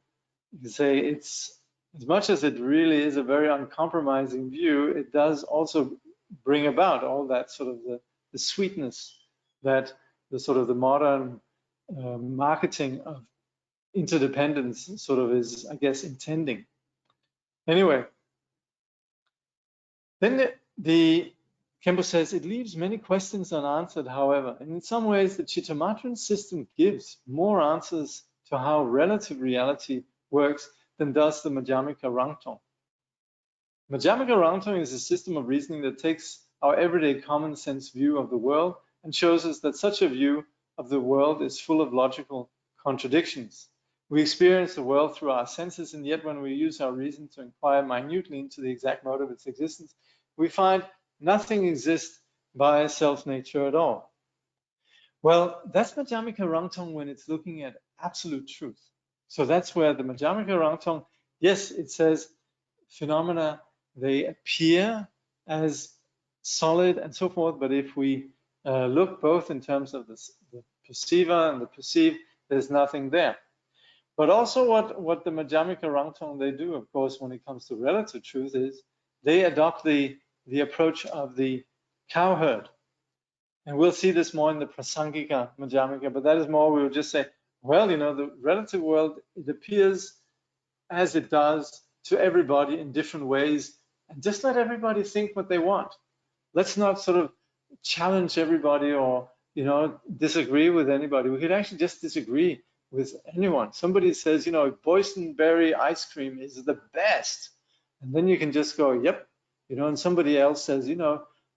could say it's, as much as it really is a very uncompromising view, it does also bring about all that sort of the sweetness that the sort of the modern marketing of interdependence sort of is, I guess, intending. Anyway, then the Khenpo says, it leaves many questions unanswered, however, and in some ways the Chittamatrin system gives more answers to how relative reality works than does the Madhyamika Rangtong. Madhyamika Rangtong is a system of reasoning that takes our everyday common sense view of the world and shows us that such a view of the world is full of logical contradictions. We experience the world through our senses, and yet when we use our reason to inquire minutely into the exact mode of its existence, we find nothing exists by self-nature at all. Well, that's Madhyamika Rangtong when it's looking at absolute truth. So that's where the Madhyamika Rangtong, yes, it says phenomena, they appear as solid and so forth, but if we look both in terms of the perceiver and the perceived, there's nothing there. But also what the Madhyamika Rangtong, they do, of course, when it comes to relative truth, is they adopt the approach of the cowherd. And we'll see this more in the Prasangika Madhyamika, but that is more, we will just say, well, the relative world, it appears as it does to everybody in different ways, and just let everybody think what they want. Let's not sort of challenge everybody or, disagree with anybody. We could actually just disagree with anyone. Somebody says, boysenberry ice cream is the best. And then you can just go, yep. And somebody else says,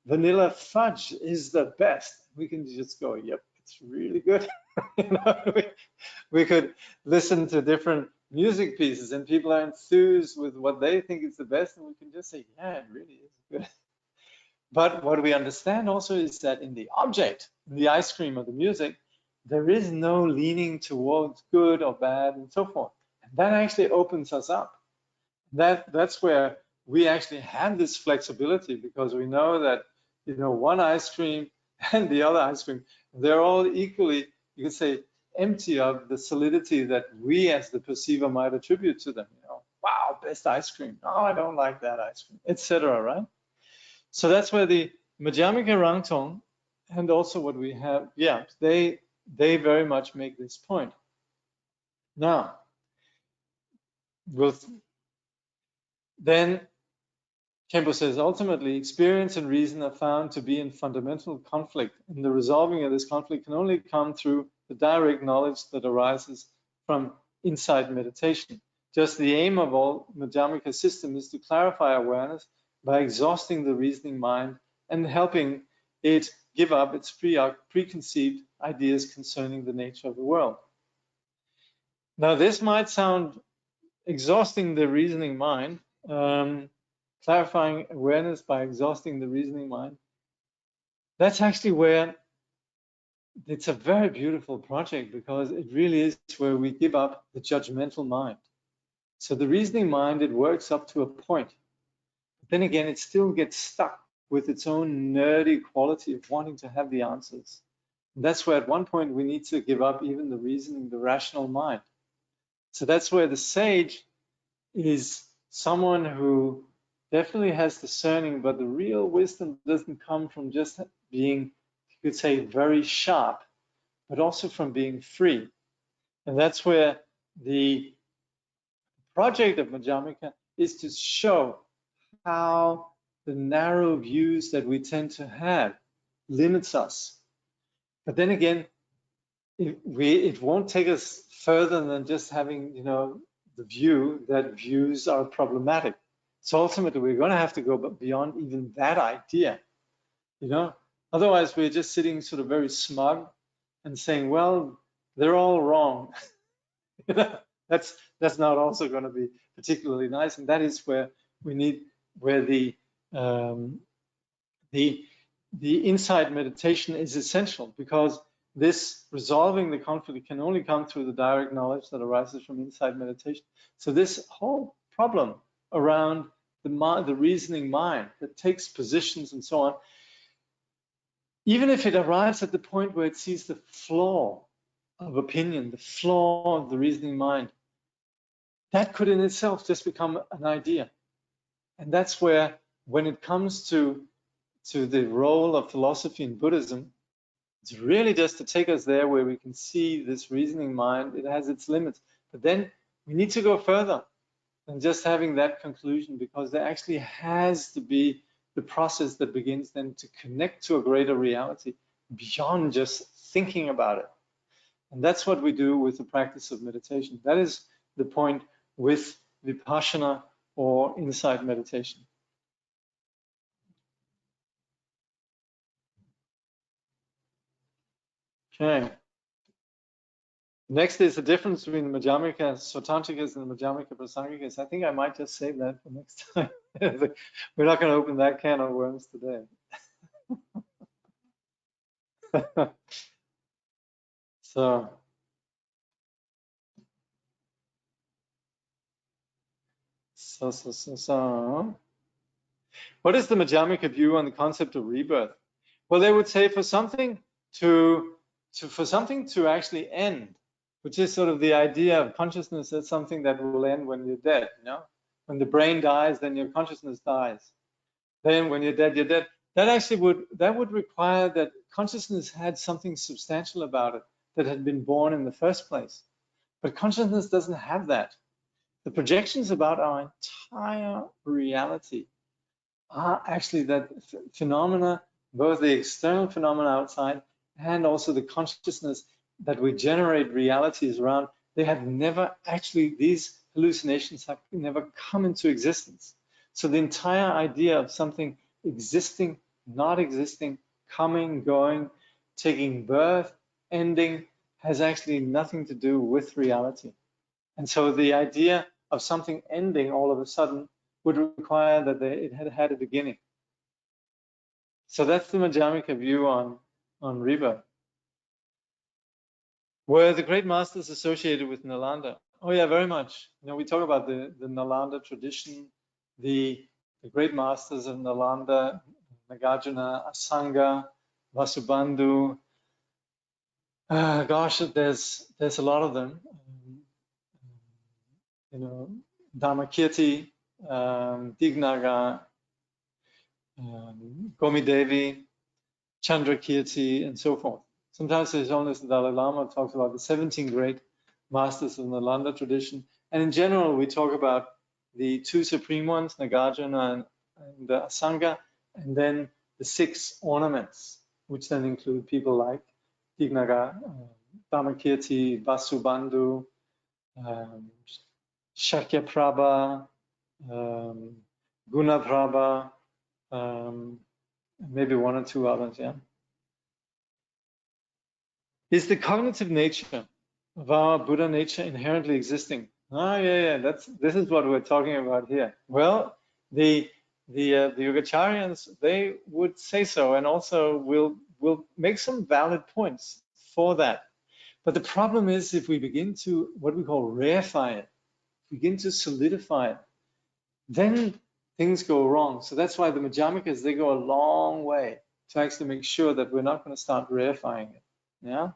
vanilla fudge is the best. We can just go, yep, it's really good. We could listen to different music pieces and people are enthused with what they think is the best. And we can just say, yeah, it really is good. But what we understand also is that in the object, in the ice cream or the music, there is no leaning towards good or bad and so forth. And that actually opens us up. That's where we actually have this flexibility, because we know that, one ice cream and the other ice cream, they're all equally, you could say, empty of the solidity that we as the perceiver might attribute to them. Wow, best ice cream. Oh, I don't like that ice cream, etc. Right? So that's where the Madhyamika Rangtong and also what we have, they very much make this point. Now, then Khenpo says, ultimately, experience and reason are found to be in fundamental conflict, and the resolving of this conflict can only come through the direct knowledge that arises from insight meditation. Just the aim of all Madhyamika system is to clarify awareness by exhausting the reasoning mind and helping it give up its preconceived ideas concerning the nature of the world. Now, this might sound exhausting the reasoning mind, clarifying awareness by exhausting the reasoning mind. That's actually where it's a very beautiful project, because it really is where we give up the judgmental mind. So the reasoning mind, it works up to a point. But then again, it still gets stuck with its own nerdy quality of wanting to have the answers. And that's where at one point we need to give up even the reasoning, the rational mind. So that's where the sage is someone who definitely has discerning, but the real wisdom doesn't come from just being, you could say, very sharp, but also from being free. And that's where the project of Madhyamika is to show how the narrow views that we tend to have limits us. But then again, it won't take us further than just having, the view that views are problematic. So ultimately, we're going to have to go beyond even that idea, Otherwise, we're just sitting sort of very smug and saying, well, they're all wrong. That's not also going to be particularly nice. And that is where the insight meditation is essential, because this resolving the conflict can only come through the direct knowledge that arises from insight meditation. So this whole problem around the reasoning mind that takes positions and so on, even if it arrives at the point where it sees the flaw of opinion, the flaw of the reasoning mind, that could in itself just become an idea. And that's where, when it comes to the role of philosophy in Buddhism, it's really just to take us there where we can see this reasoning mind, it has its limits. But then we need to go further than just having that conclusion, because there actually has to be the process that begins then to connect to a greater reality beyond just thinking about it. And that's what we do with the practice of meditation. That is the point with Vipassana or insight meditation. Okay. Next is the difference between the Madhyamika Sautantrikas and the Madhyamika Prasangikas. I think I might just save that for next time. We're not going to open that can of worms today. So what is the Madhyamika view on the concept of rebirth? Well, they would say for something to actually end, which is sort of the idea of consciousness as something that will end when you're dead. When the brain dies, then your consciousness dies. Then when you're dead, you're dead. That would require that consciousness had something substantial about it that had been born in the first place. But consciousness doesn't have that. The projections about our entire reality are actually that phenomena, both the external phenomena outside and also the consciousness that we generate realities around. They have never actually, these hallucinations have never come into existence. So the entire idea of something existing, not existing, coming, going, taking birth, ending, has actually nothing to do with reality. And so the idea of something ending all of a sudden would require that it had had a beginning. So that's the Madhyamika view on rebirth. Were the great masters associated with Nalanda? Oh yeah, very much. We talk about the Nalanda tradition, the great masters of Nalanda, Nagarjuna, Asanga, Vasubandhu. Gosh, there's a lot of them. Dharmakirti, Dignaga, Gomidevi, Chandrakirti, and so forth. Sometimes His Holiness the Dalai Lama talks about the 17 great masters of the Nalanda tradition. And in general, we talk about the two supreme ones, Nagarjuna and Asanga, and then the 6 ornaments, which then include people like Dignaga, Dharmakirti, Vasubandhu, Shakyaprabha, Gunaprabha, maybe 1 or 2 others, yeah. Is the cognitive nature of our Buddha nature inherently existing? Oh yeah, yeah. This is what we're talking about here. Well, the Yogacharyans, they would say so, and also will make some valid points for that. But the problem is if we begin to what we call rareify it, begin to solidify it, then things go wrong. So that's why the Madhyamikas, they go a long way to actually make sure that we're not going to start rareifying it. Yeah.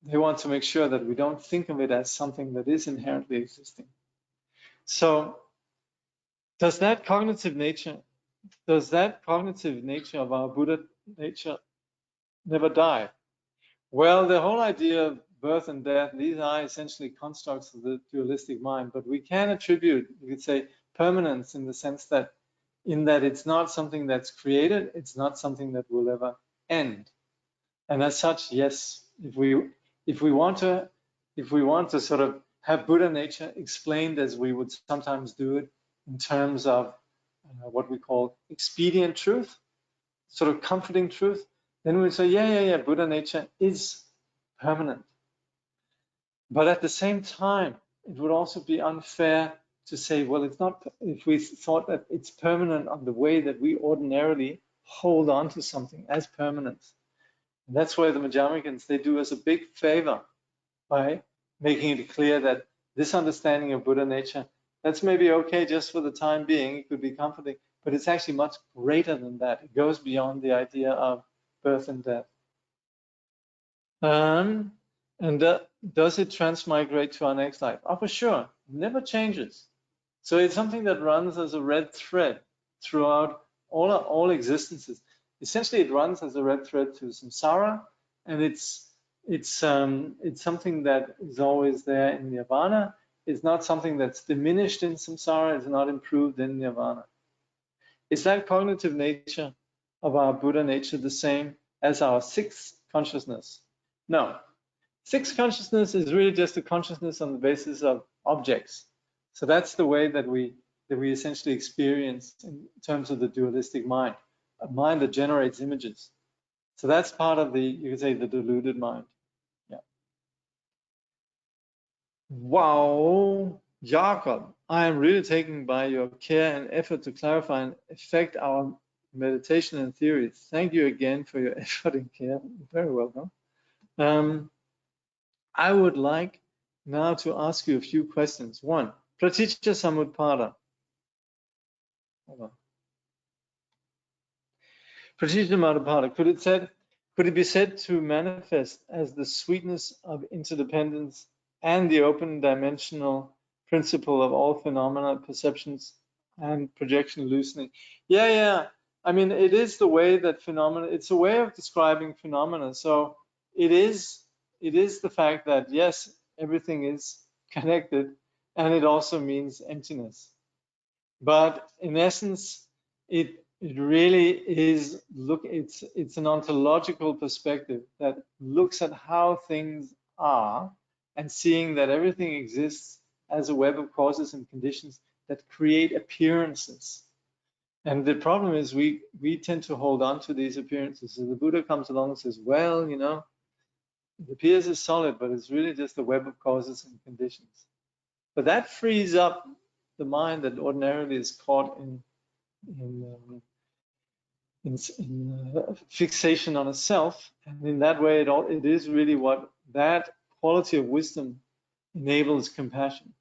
They want to make sure that we don't think of it as something that is inherently existing. So does that cognitive nature of our Buddha nature never die? Well, the whole idea of birth and death, these are essentially constructs of the dualistic mind, but we can attribute, you could say, permanence in the sense that it's not something that's created, it's not something that will ever end. And as such, yes, if we want to sort of have Buddha nature explained as we would sometimes do it in terms of what we call expedient truth, sort of comforting truth, then we say, yeah, Buddha nature is permanent. But at the same time, it would also be unfair to say, well, it's not, if we thought that it's permanent on the way that we ordinarily hold on to something as permanent. And that's why the Madhyamikans, they do us a big favor by making it clear that this understanding of Buddha nature, that's maybe okay just for the time being, it could be comforting, but it's actually much greater than that. It goes beyond the idea of birth and death. Does it transmigrate to our next life? Oh, for sure, it never changes. So it's something that runs as a red thread throughout all existences. Essentially, it runs as a red thread to samsara, and it's something that is always there in nirvana. It's not something that's diminished in samsara. It's not improved in nirvana. Is that cognitive nature of our Buddha nature the same as our sixth consciousness? No. Sixth consciousness is really just a consciousness on the basis of objects. So that's the way that we essentially experience in terms of the dualistic mind, a mind that generates images. So that's part of the, you could say, the deluded mind. Yeah. Wow, Jakob, I am really taken by your care and effort to clarify and affect our meditation and theories. Thank you again for your effort and care. You're very welcome. I would like now to ask you a few questions. One, Praticca Samutpada. Hold on. Praticca Samutpada, could it be said to manifest as the sweetness of interdependence and the open dimensional principle of all phenomena, perceptions, and projection loosening? Yeah. I mean, it is the way that phenomena, it's a way of describing phenomena. So it is the fact that, yes, everything is connected, and it also means emptiness. But in essence, it really is it's an ontological perspective that looks at how things are and seeing that everything exists as a web of causes and conditions that create appearances. And the problem is we tend to hold on to these appearances. So the Buddha comes along and says, well, it appears as solid, but it's really just a web of causes and conditions. But that frees up the mind that ordinarily is caught in fixation on a self, and in that way, it is really what that quality of wisdom enables compassion.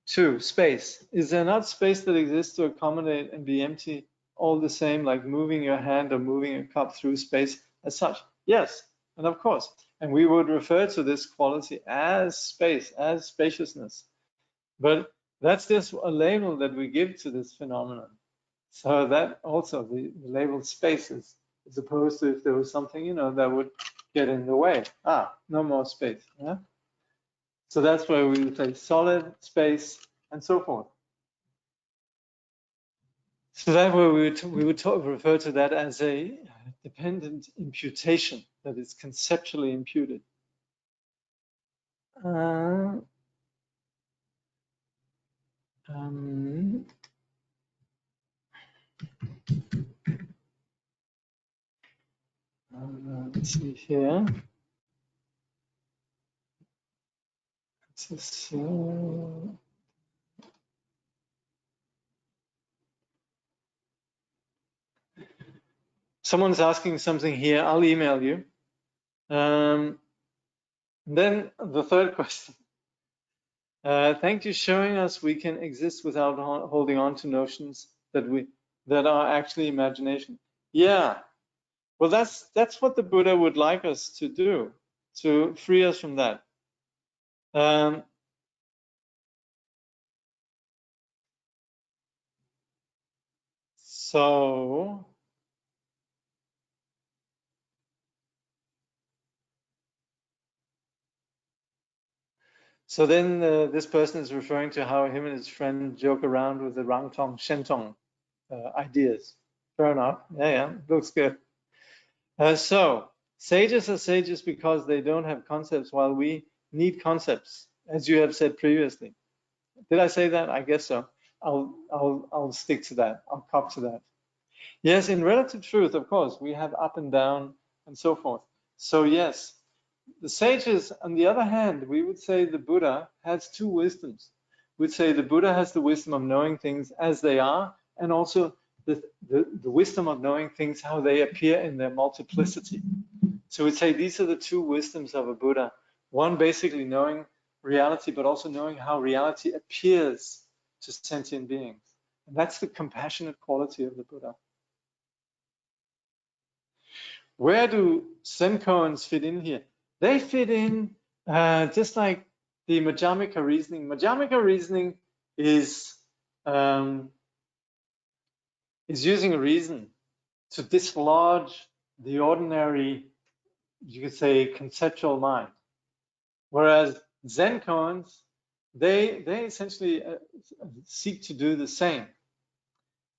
Two, space. Is there not space that exists to accommodate and be empty all the same, like moving your hand or moving a cup through space as such? Yes, and of course. And we would refer to this quality as space, as spaciousness. But that's just a label that we give to this phenomenon. So that also the label spaces, as opposed to if there was something, that would get in the way. No more space. Yeah. So that's where we would say solid, space, and so forth. So that way we would refer to that as a dependent imputation, that is conceptually imputed. Let's see here. Someone's asking something here. I'll email you. Then the third question. Thank you, showing us we can exist without holding on to notions that are actually imagination. Yeah. Well, that's what the Buddha would like us to do, to free us from that. So then this person is referring to how him and his friend joke around with the Rangtong, Shentong ideas. Fair enough. Yeah, looks good. So sages are sages because they don't have concepts, while we need concepts, as you have said previously. Did I say that? I guess so. I'll stick to that. I'll cop to that. Yes, in relative truth, of course, we have up and down and so forth. So yes, the sages, on the other hand, we would say the Buddha has two wisdoms. We'd say the Buddha has the wisdom of knowing things as they are, and also the wisdom of knowing things how they appear in their multiplicity. So we'd say these are the two wisdoms of a Buddha. One, basically knowing reality, but also knowing how reality appears to sentient beings. And that's the compassionate quality of the Buddha. Where do Zen koans fit in here? They fit in just like the Madhyamika reasoning. Madhyamika reasoning is using a reason to dislodge the ordinary, you could say, conceptual mind. Whereas Zen koans, they essentially seek to do the same.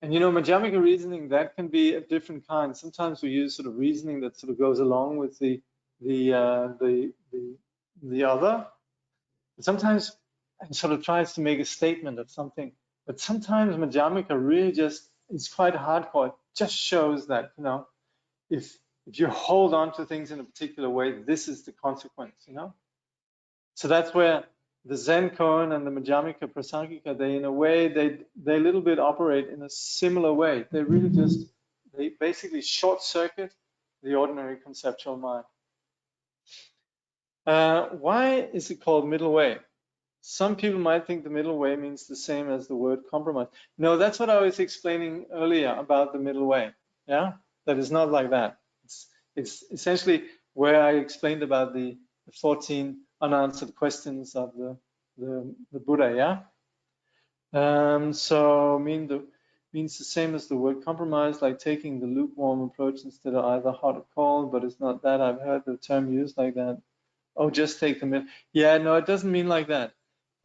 And you know, Madhyamika reasoning, that can be of different kinds. Sometimes we use sort of reasoning that sort of goes along with the other. Sometimes it sort of tries to make a statement of something. But sometimes Madhyamika really just is quite hardcore. It just shows that, you know, if you hold on to things in a particular way, this is the consequence, you know. So that's where the Zen koan and the Madhyamika Prasangika, they in a way, they a little bit operate in a similar way. They really just, they basically short circuit the ordinary conceptual mind. Why is it called middle way? Some people might think the middle way means the same as the word compromise. No, that's what I was explaining earlier about the middle way. Yeah, that is not like that. It's essentially where I explained about the 14 unanswered questions of the Buddha. Yeah. So means the same as the word compromise, like taking the lukewarm approach instead of either hot or cold. But it's not that. I've heard the term used like that. Oh, just take the middle. Yeah, no, it doesn't mean like that.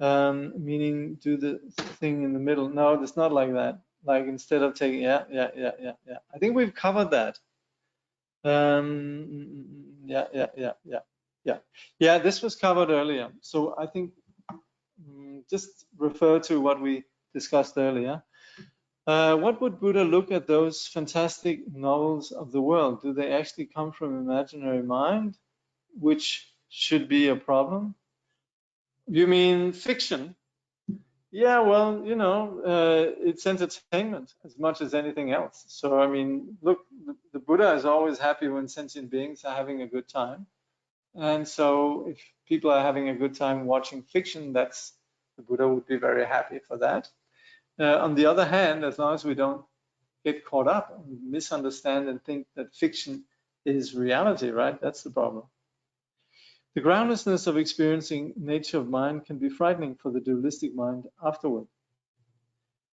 Meaning do the thing in the middle. No, it's not like that. Like instead of taking, yeah. I think we've covered that. Yeah, this was covered earlier. So I think just refer to what we discussed earlier. What would Buddha look at those fantastic novels of the world? Do they actually come from imaginary mind, which should be a problem? You mean fiction? Yeah, well, you know, it's entertainment as much as anything else. So, I mean, look, the Buddha is always happy when sentient beings are having a good time. And so if people are having a good time watching fiction, the Buddha would be very happy for that. On the other hand, as long as we don't get caught up and misunderstand and think that fiction is reality, right? That's the problem. The groundlessness of experiencing nature of mind can be frightening for the dualistic mind afterward.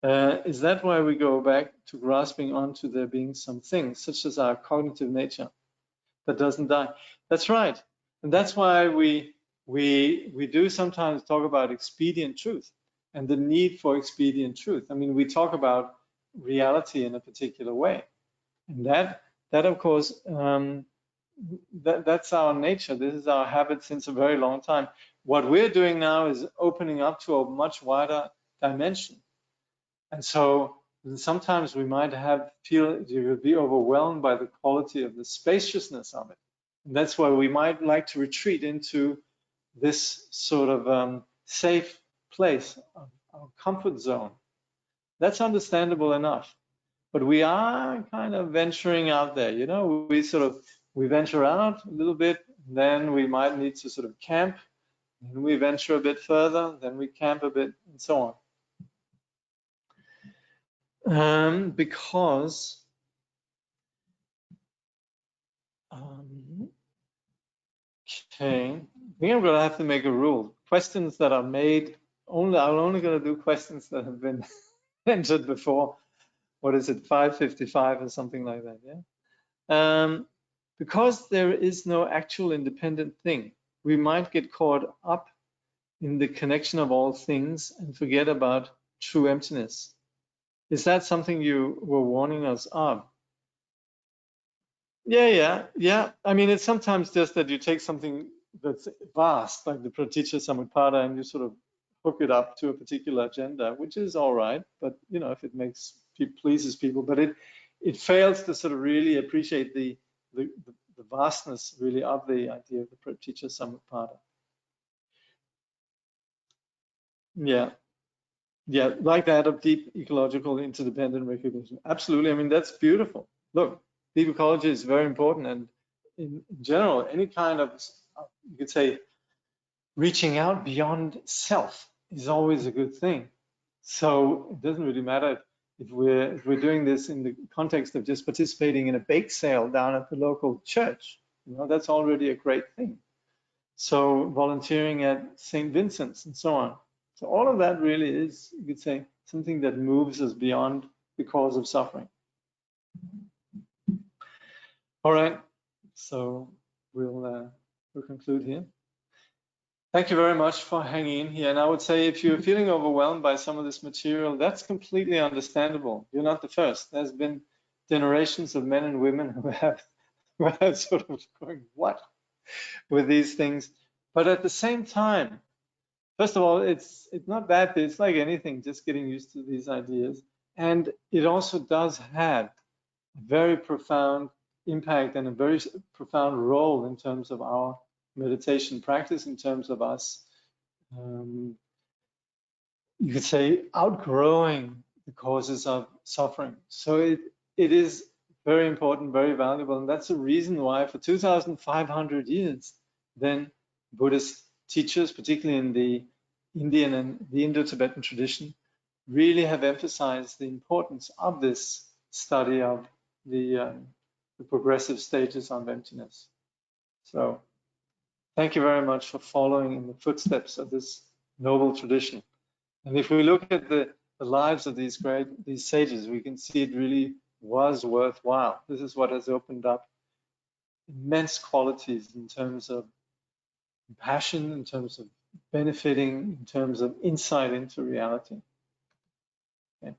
Is that why we go back to grasping onto there being some things, such as our cognitive nature, that doesn't die? That's right. And that's why we do sometimes talk about expedient truth and the need for expedient truth. I mean, we talk about reality in a particular way. And that of course, that's our nature. This is our habit since a very long time. What we're doing now is opening up to a much wider dimension. And so sometimes we might feel you be overwhelmed by the quality of the spaciousness of it. And that's why we might like to retreat into this sort of safe place, our comfort zone. That's understandable enough. But we are kind of venturing out there, you know, we venture out a little bit, then we might need to sort of camp, and we venture a bit further, then we camp a bit, and so on. Because okay, I think I'm gonna have to make a rule. Questions that are made I'm only gonna do questions that have been entered before. What is it, 5:55 or something like that? Yeah. Because there is no actual independent thing, we might get caught up in the connection of all things and forget about true emptiness. Is that something you were warning us of? Yeah. I mean, it's sometimes just that you take something that's vast, like the Praticca Samutpada, and you sort of hook it up to a particular agenda, which is all right. But you know, if it pleases people, but it fails to sort of really appreciate the vastness, really, of the idea of the Praticca Samutpada. Yeah, like that of deep ecological interdependent recognition. Absolutely. I mean, that's beautiful. Look, deep ecology is very important, and in general, any kind of, you could say, reaching out beyond self is always a good thing. So it doesn't really matter if we're doing this in the context of just participating in a bake sale down at the local church. You know, that's already a great thing. So volunteering at St. Vincent's and so on. So all of that really is, you could say, something that moves us beyond the cause of suffering. All right, so we'll conclude here. Thank you very much for hanging in here. And I would say if you're feeling overwhelmed by some of this material, that's completely understandable. You're not the first. There's been generations of men and women who have sort of going, what, with these things. But at the same time, first of all, it's not bad. It's like anything, just getting used to these ideas. And it also does have a very profound impact and a very profound role in terms of our meditation practice, in terms of us, you could say, outgrowing the causes of suffering. So it is very important, very valuable. And that's the reason why for 2,500 years, then Buddhist teachers, particularly in the Indian and the Indo-Tibetan tradition, really have emphasized the importance of this study of the progressive stages of emptiness. So thank you very much for following in the footsteps of this noble tradition. And if we look at the lives of these sages, we can see it really was worthwhile. This is what has opened up immense qualities in terms of compassion, in terms of benefiting, in terms of insight into reality. Okay.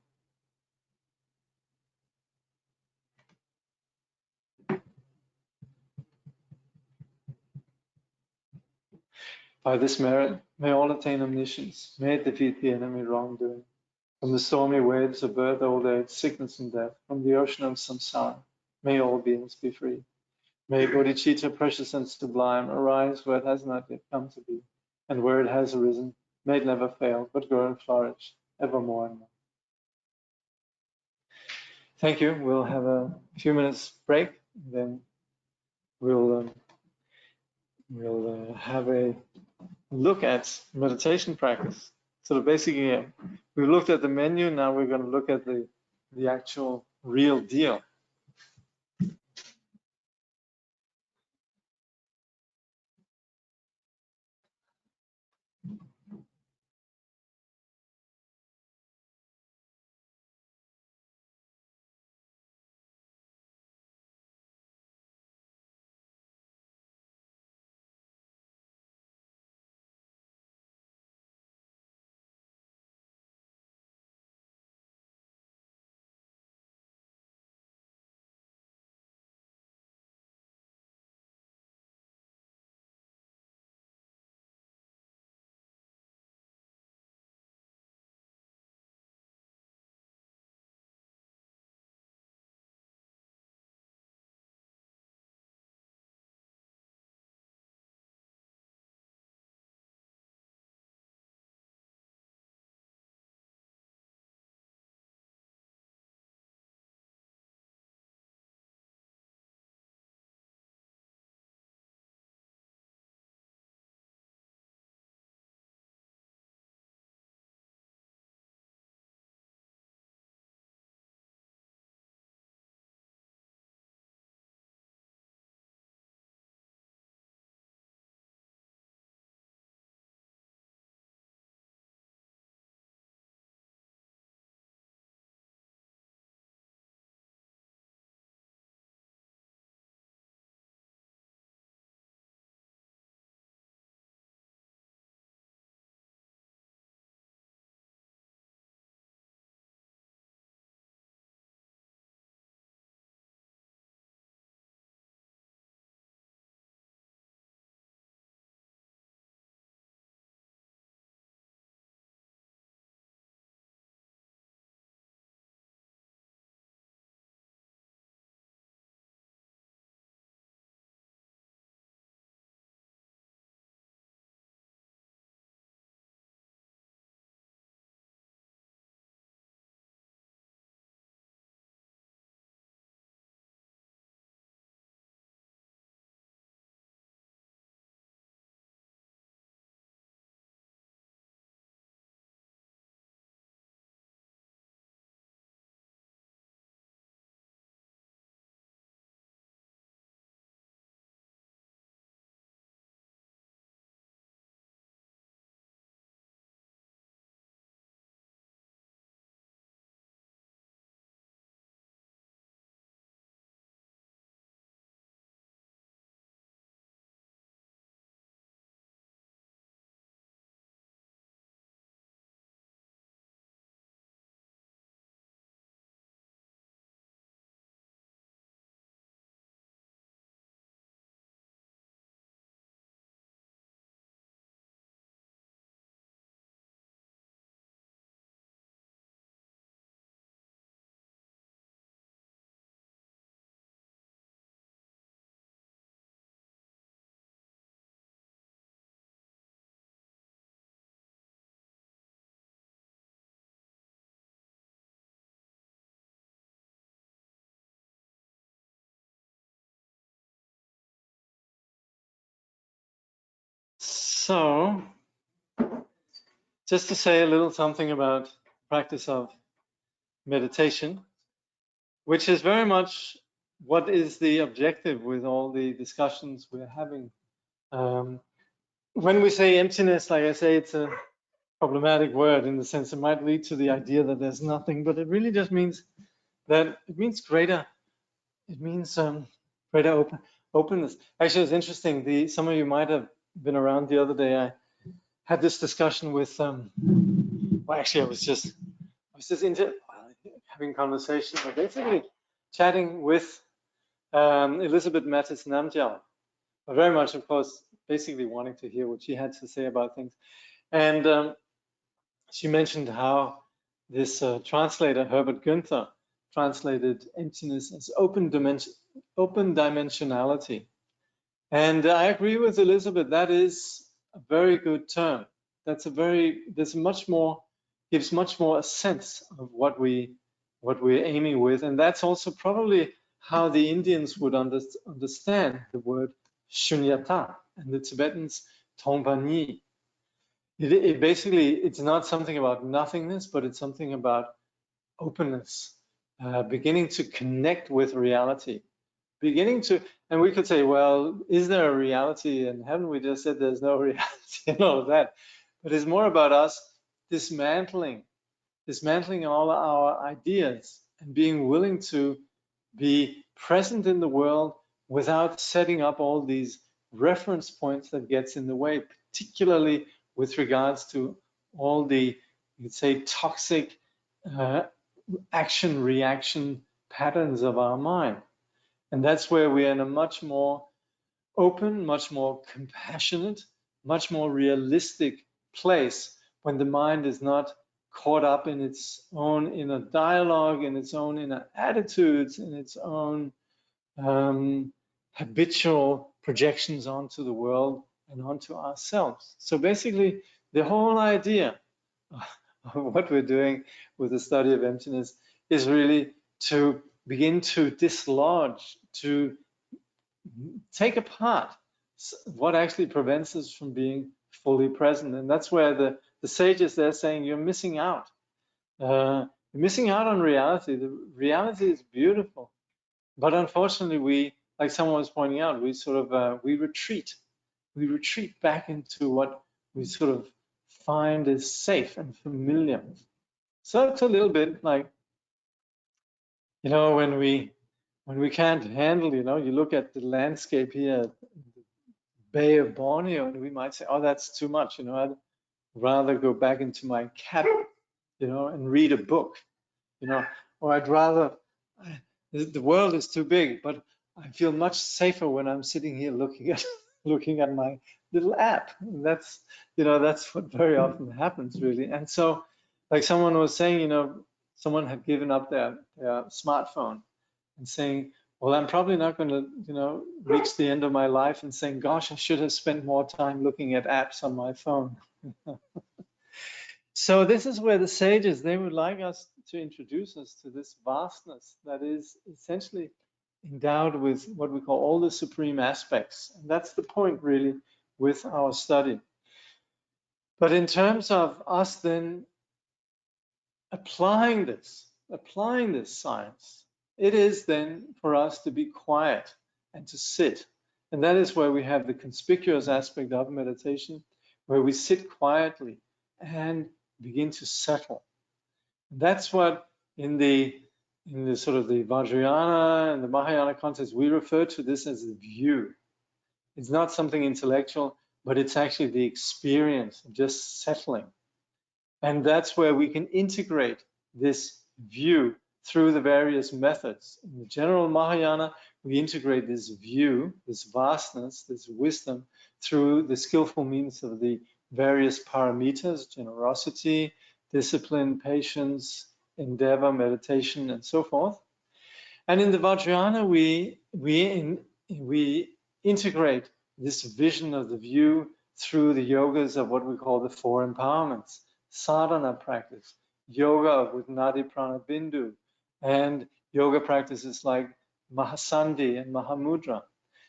By this merit, may all attain omniscience, may it defeat the enemy wrongdoing. From the stormy waves of birth, old age, sickness, and death, from the ocean of samsara, may all beings be free. May bodhicitta, precious and sublime, arise where it has not yet come to be, and where it has arisen, may it never fail, but grow and flourish, evermore and more. Thank you. We'll have a few minutes break, then we'll have a look at meditation practice. So basically, we looked at the menu, now we're going to look at the actual real deal. So, just to say a little something about practice of meditation, which is very much what is the objective with all the discussions we're having. When we say emptiness, like I say, it's a problematic word in the sense it might lead to the idea that there's nothing, but it really just means that it means greater. It means greater openness. Actually, it's interesting. Some of you might have been around the other day. I had this discussion with. Well, actually, I was just having conversation, or basically chatting with Elizabeth Mattis Namgyal, but very much, of course, basically wanting to hear what she had to say about things. And she mentioned how this translator, Herbert Günther, translated emptiness as open dimensionality. And I agree with Elizabeth, that is a very good term. Gives much more a sense of what we're aiming with. And that's also probably how the Indians would understand the word shunyata, and the Tibetans tongpa. It basically, it's not something about nothingness, but it's something about openness, beginning to connect with reality, and we could say, well, is there a reality? And haven't we just said there's no reality and all of that? But it's more about us dismantling all our ideas and being willing to be present in the world without setting up all these reference points that gets in the way, particularly with regards to all the, you could say, toxic action-reaction patterns of our mind. And that's where we're in a much more open, much more compassionate, much more realistic place when the mind is not caught up in its own inner dialogue, in its own inner attitudes, in its own habitual projections onto the world and onto ourselves. So basically, the whole idea of what we're doing with the study of emptiness is really to begin to dislodge, to take apart what actually prevents us from being fully present. And that's where the sages, they're saying you're missing out. You're missing out on reality. The reality is beautiful. But unfortunately, we, like someone was pointing out, we sort of, we retreat back into what we sort of find is safe and familiar. So it's a little bit like, you know, when we can't handle, you know, you look at the landscape here, the Bay of Borneo, and we might say, oh, that's too much, you know, I'd rather go back into my cabin, you know, and read a book, you know, or I'd rather, the world is too big, but I feel much safer when I'm sitting here looking at my little app. And that's, you know, that's what very often happens, really. And so, like someone was saying, you know, someone had given up their smartphone and saying, well, I'm probably not going to, you know, reach the end of my life and saying, gosh, I should have spent more time looking at apps on my phone. So this is where the sages, they would like us to introduce us to this vastness that is essentially endowed with what we call all the supreme aspects. And that's the point, really, with our study. But in terms of us then applying this science, it is then for us to be quiet and to sit. And that is where we have the conspicuous aspect of meditation, where we sit quietly and begin to settle. And that's what in the sort of the Vajrayana and the Mahayana context, we refer to this as the view. It's not something intellectual, but it's actually the experience of just settling. And that's where we can integrate this view through the various methods. In the general Mahayana, we integrate this view, this vastness, this wisdom, through the skillful means of the various paramitas, generosity, discipline, patience, endeavor, meditation, and so forth. And in the Vajrayana, we integrate this vision of the view through the yogas of what we call the four empowerments, sadhana practice, yoga with Nadi Prana Bindu, and yoga practices like Mahasandhi and Mahamudra.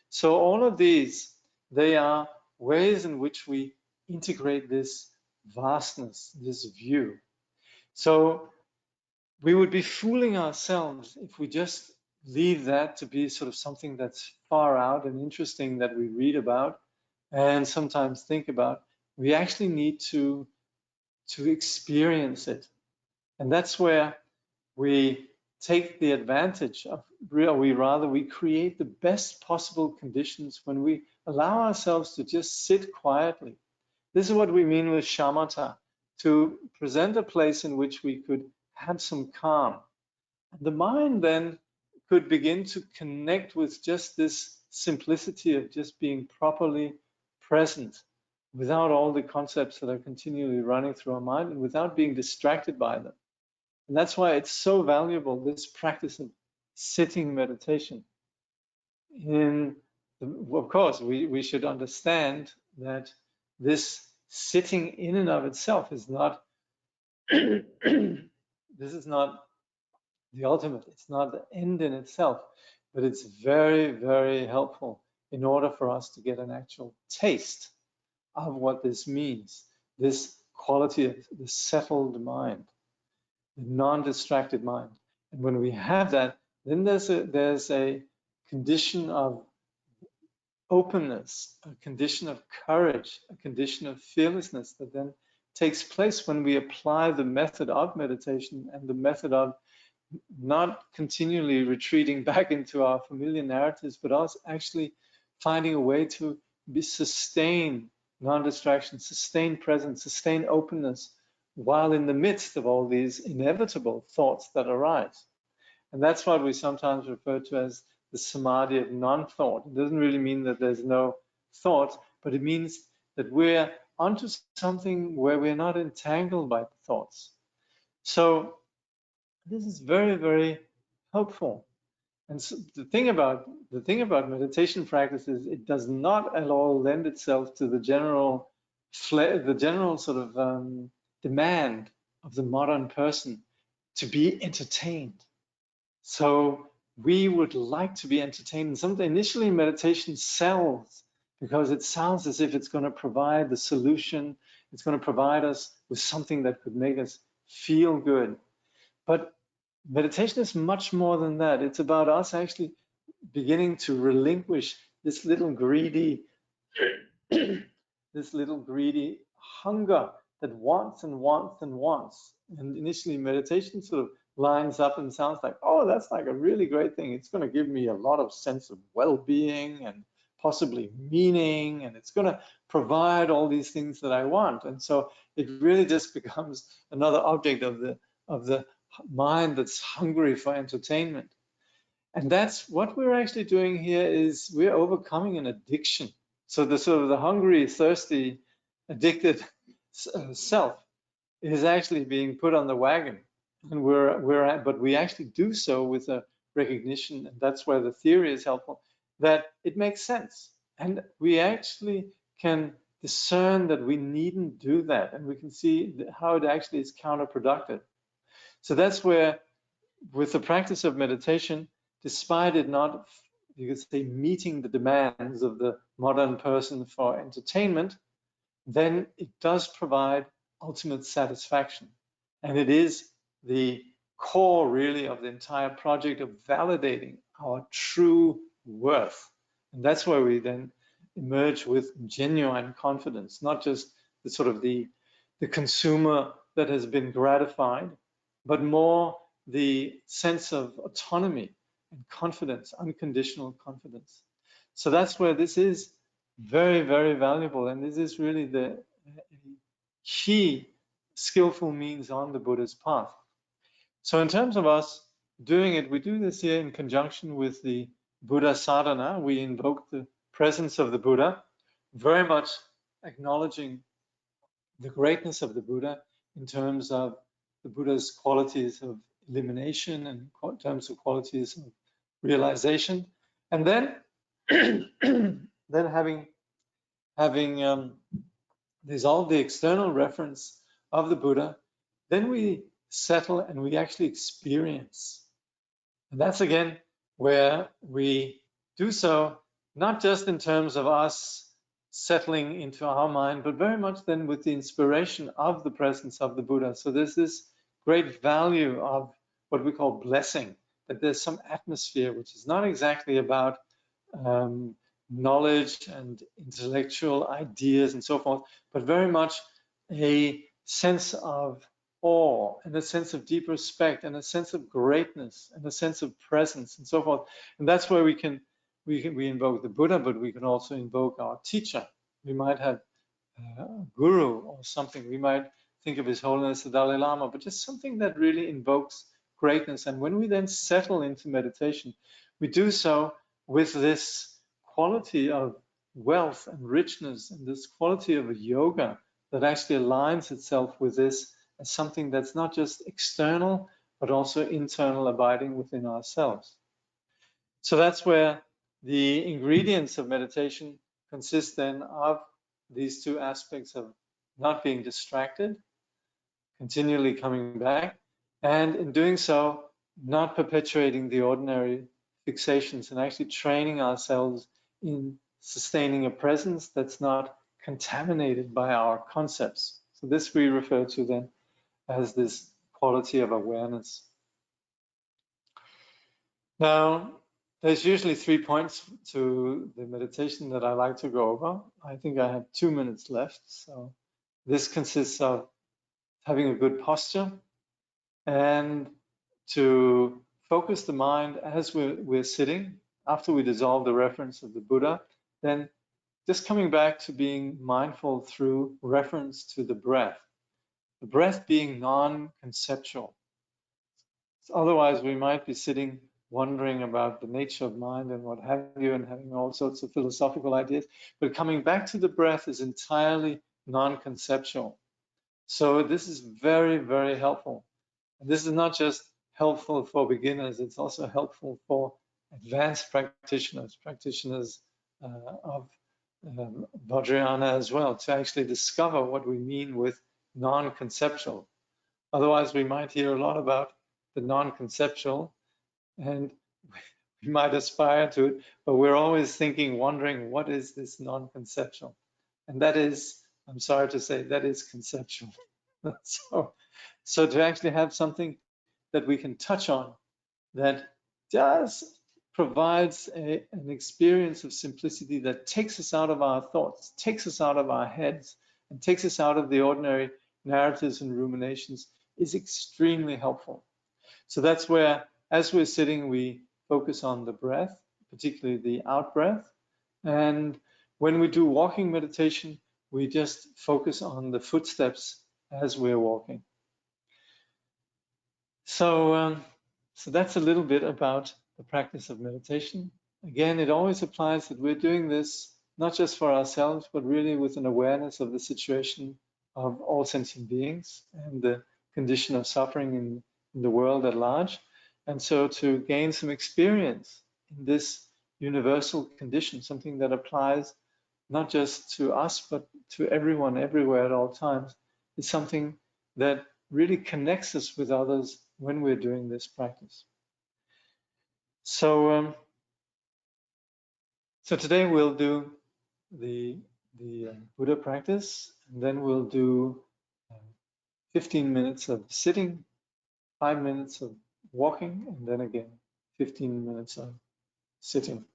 So all of these, they are ways in which we integrate this vastness, this view. So we would be fooling ourselves if we just leave that to be sort of something that's far out and interesting that we read about and sometimes think about. We actually need to experience it. And that's where we take the advantage of, we create the best possible conditions when we allow ourselves to just sit quietly. This is what we mean with shamatha, to present a place in which we could have some calm. And the mind then could begin to connect with just this simplicity of just being properly present without all the concepts that are continually running through our mind and without being distracted by them. And that's why it's so valuable, this practice of sitting meditation. Of course, we should understand that this sitting in and of itself is not, this is not the ultimate, it's not the end in itself, but it's very, very helpful in order for us to get an actual taste of what this means, this quality of the settled mind, the non-distracted mind. And when we have that, then there's a condition of openness, a condition of courage, a condition of fearlessness that then takes place when we apply the method of meditation and the method of not continually retreating back into our familiar narratives, but also actually finding a way to sustain non-distraction, sustain presence, sustain openness, while in the midst of all these inevitable thoughts that arise. And that's what we sometimes refer to as the samadhi of non-thought. It doesn't really mean that there's no thought, but it means that we're onto something where we're not entangled by the thoughts. So this is very, very helpful. And so the thing about meditation practice is it does not at all lend itself to the general sort of demand of the modern person to be entertained. So we would like to be entertained. And initially meditation sells because it sounds as if it's going to provide the solution. It's going to provide us with something that could make us feel good. But meditation is much more than that. It's about us actually beginning to relinquish this little greedy, hunger that wants and wants and wants. And initially meditation sort of lines up and sounds like, oh, that's like a really great thing. It's going to give me a lot of sense of well-being and possibly meaning, and it's going to provide all these things that I want. And so it really just becomes another object of the mind that's hungry for entertainment. And that's what we're actually doing here, is we're overcoming an addiction. So the sort of the hungry, thirsty, addicted self is actually being put on the wagon. And but we actually do so with a recognition, and that's where the theory is helpful, that it makes sense. And we actually can discern that we needn't do that, and we can see how it actually is counterproductive. So that's where, with the practice of meditation, despite it not, you could say, meeting the demands of the modern person for entertainment, then it does provide ultimate satisfaction. And it is the core, really, of the entire project of validating our true worth. And that's where we then emerge with genuine confidence, not just the sort of the consumer that has been gratified, but more the sense of autonomy and confidence, unconditional confidence. So that's where this is very, very valuable. And this is really the key skillful means on the Buddha's path. So in terms of us doing it, we do this here in conjunction with the Buddha sadhana. We invoke the presence of the Buddha, very much acknowledging the greatness of the Buddha in terms of the Buddha's qualities of elimination and in terms of qualities of realization. And then, having dissolved the external reference of the Buddha, then we settle and we actually experience. And that's again where we do so, not just in terms of us settling into our mind, but very much then with the inspiration of the presence of the Buddha. So there's this great value of what we call blessing, that there's some atmosphere which is not exactly about knowledge and intellectual ideas and so forth, but very much a sense of awe and a sense of deep respect and a sense of greatness and a sense of presence and so forth. And that's where we invoke the Buddha, but we can also invoke our teacher. We might have a guru or something. We might think of His Holiness the Dalai Lama, but just something that really invokes greatness. And when we then settle into meditation, we do so with this quality of wealth and richness and this quality of a yoga that actually aligns itself with this as something that's not just external, but also internal, abiding within ourselves. So that's where the ingredients of meditation consist then of these two aspects of not being distracted, continually coming back, and in doing so, not perpetuating the ordinary fixations and actually training ourselves in sustaining a presence that's not contaminated by our concepts. So this we refer to then as this quality of awareness. Now, there's usually 3 points to the meditation that I like to go over. I think I have 2 minutes left. So this consists of having a good posture and to focus the mind as we're sitting. After we dissolve the reference of the Buddha, then just coming back to being mindful through reference to the breath being non-conceptual. Otherwise, we might be sitting wondering about the nature of mind and what have you, and having all sorts of philosophical ideas. But coming back to the breath is entirely non-conceptual. So this is very, very helpful. And this is not just helpful for beginners, it's also helpful for advanced practitioners of Vajrayana as well, to actually discover what we mean with non-conceptual. Otherwise, we might hear a lot about the non-conceptual, and we might aspire to it, but we're always thinking, wondering, what is this non-conceptual? And that is, I'm sorry to say, that is conceptual. So to actually have something that we can touch on that just provides an experience of simplicity that takes us out of our thoughts, takes us out of our heads, and takes us out of the ordinary narratives and ruminations is extremely helpful. So that's where, as we're sitting, we focus on the breath, particularly the out breath. And when we do walking meditation, we just focus on the footsteps as we're walking. So that's a little bit about the practice of meditation. Again, it always applies that we're doing this not just for ourselves, but really with an awareness of the situation of all sentient beings and the condition of suffering in the world at large. And so to gain some experience in this universal condition, something that applies not just to us, but to everyone, everywhere at all times, is something that really connects us with others when we're doing this practice. So today we'll do the Buddha practice, and then we'll do 15 minutes of sitting, 5 minutes of walking, and then again 15 minutes of sitting.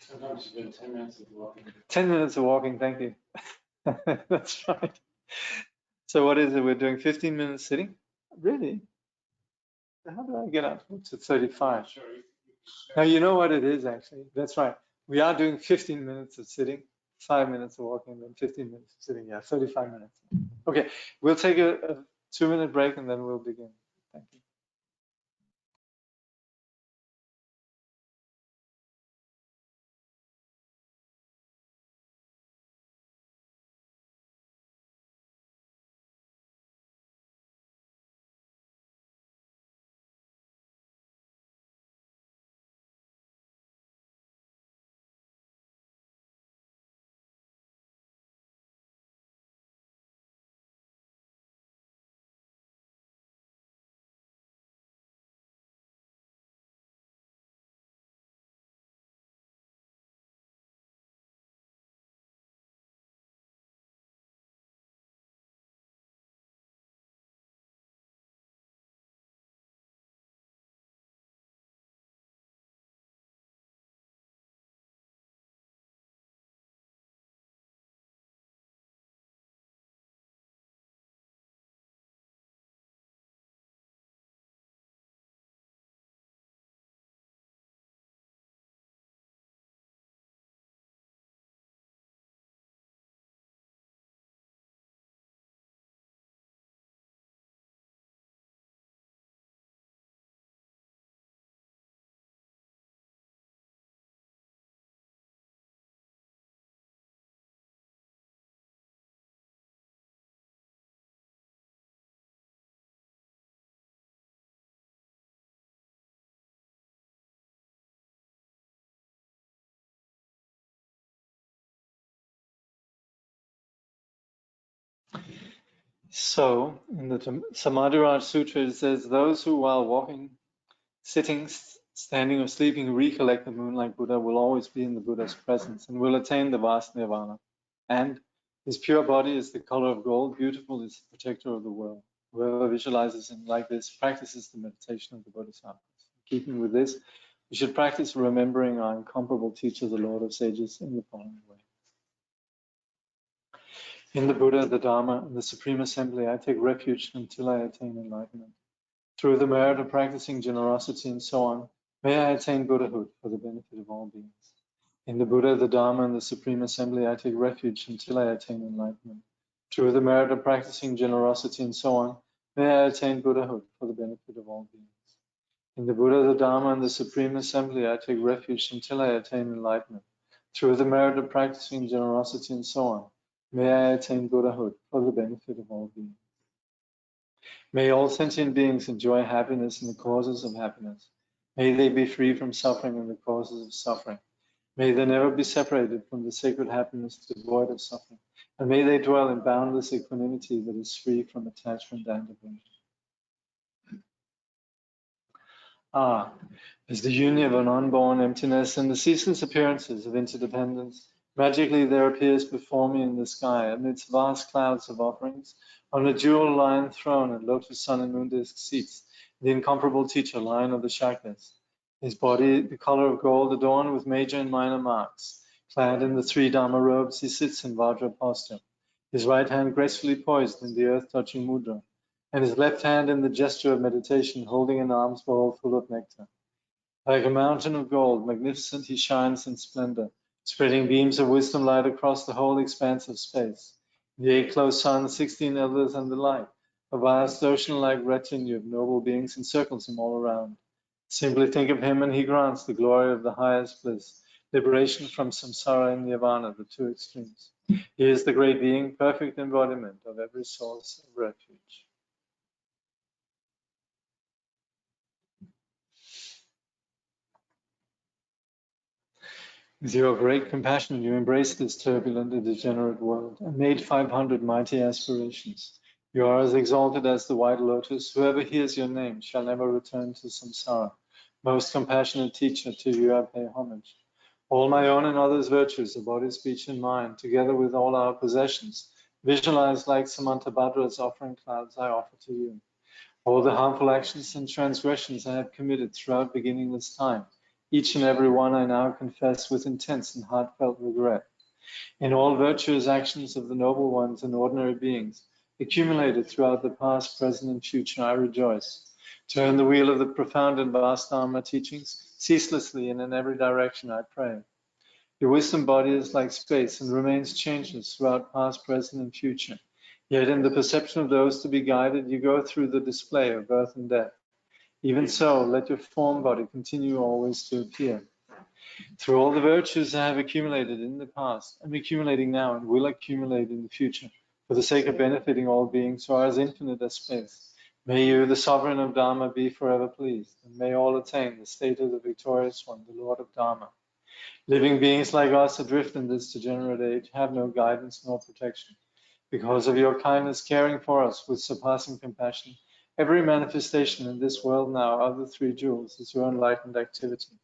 Sometimes you do 10 minutes of walking. 10 minutes of walking, thank you. That's right. So what is it? We're doing 15 minutes sitting? Really? How do I get up to 35? Sure. Now, you know what it is, actually. That's right. We are doing 15 minutes of sitting, 5 minutes of walking, and then 15 minutes of sitting. Yeah, 35 minutes. Okay, we'll take a 2-minute break, and then we'll begin. Thank you. So, in the Samadhi Sutra, it says, those who while walking, sitting, standing, or sleeping recollect the moonlight Buddha will always be in the Buddha's presence and will attain the vast nirvana. And his pure body is the color of gold, beautiful is the protector of the world. Whoever visualizes him like this practices the meditation of the Bodhisattvas. In keeping with this, we should practice remembering our incomparable teacher, the Lord of Sages, in the following way. In the Buddha, the Dharma, and the Supreme Assembly, I take refuge until I attain enlightenment. Through the merit of practicing generosity and so on, may I attain Buddhahood for the benefit of all beings. In the Buddha, the Dharma, and the Supreme Assembly, I take refuge until I attain enlightenment. Through the merit of practicing generosity and so on, may I attain Buddhahood for the benefit of all beings. In the Buddha, the Dharma, and the Supreme Assembly, I take refuge until I attain enlightenment. Through the merit of practicing generosity and so on, may I attain Buddhahood for the benefit of all beings. May all sentient beings enjoy happiness and the causes of happiness. May they be free from suffering and the causes of suffering. May they never be separated from the sacred happiness devoid of suffering. And may they dwell in boundless equanimity that is free from attachment and aversion. As the union of an unborn emptiness and the ceaseless appearances of interdependence, magically there appears before me in the sky, amidst vast clouds of offerings, on a jewel-lined throne and lotus sun and moon disk seats, the incomparable teacher, Lion of the Shaktas. His body, the color of gold, adorned with major and minor marks. Clad in the 3 Dharma robes, he sits in Vajra posture, his right hand gracefully poised in the earth-touching mudra, and his left hand in the gesture of meditation, holding an alms bowl full of nectar. Like a mountain of gold, magnificent he shines in splendor, spreading beams of wisdom light across the whole expanse of space. The 8 close suns, 16 elders, and the like, a vast ocean-like retinue of noble beings encircles him all around. Simply think of him and he grants the glory of the highest bliss, liberation from samsara and nirvana, the 2 extremes. He is the great being, perfect embodiment of every source of refuge. With your great compassion, you embraced this turbulent and degenerate world and made 500 mighty aspirations. You are as exalted as the white lotus. Whoever hears your name shall never return to samsara. Most compassionate teacher, to you I pay homage. All my own and others' virtues, the body, speech, and mind, together with all our possessions, visualized like Samantabhadra's offering clouds, I offer to you. All the harmful actions and transgressions I have committed throughout beginningless time, each and every one I now confess with intense and heartfelt regret. In all virtuous actions of the noble ones and ordinary beings, accumulated throughout the past, present, and future, I rejoice. Turn the wheel of the profound and vast Dharma teachings ceaselessly and in every direction, I pray. Your wisdom body is like space and remains changeless throughout past, present, and future. Yet in the perception of those to be guided, you go through the display of birth and death. Even so, let your form body continue always to appear. Through all the virtues I have accumulated in the past, I'm accumulating now and will accumulate in the future, for the sake of benefiting all beings who are as infinite as space. May you, the sovereign of Dharma, be forever pleased, and may all attain the state of the victorious one, the Lord of Dharma. Living beings like us adrift in this degenerate age have no guidance nor protection. Because of your kindness, caring for us with surpassing compassion, every manifestation in this world now of the 3 jewels is your enlightened activity.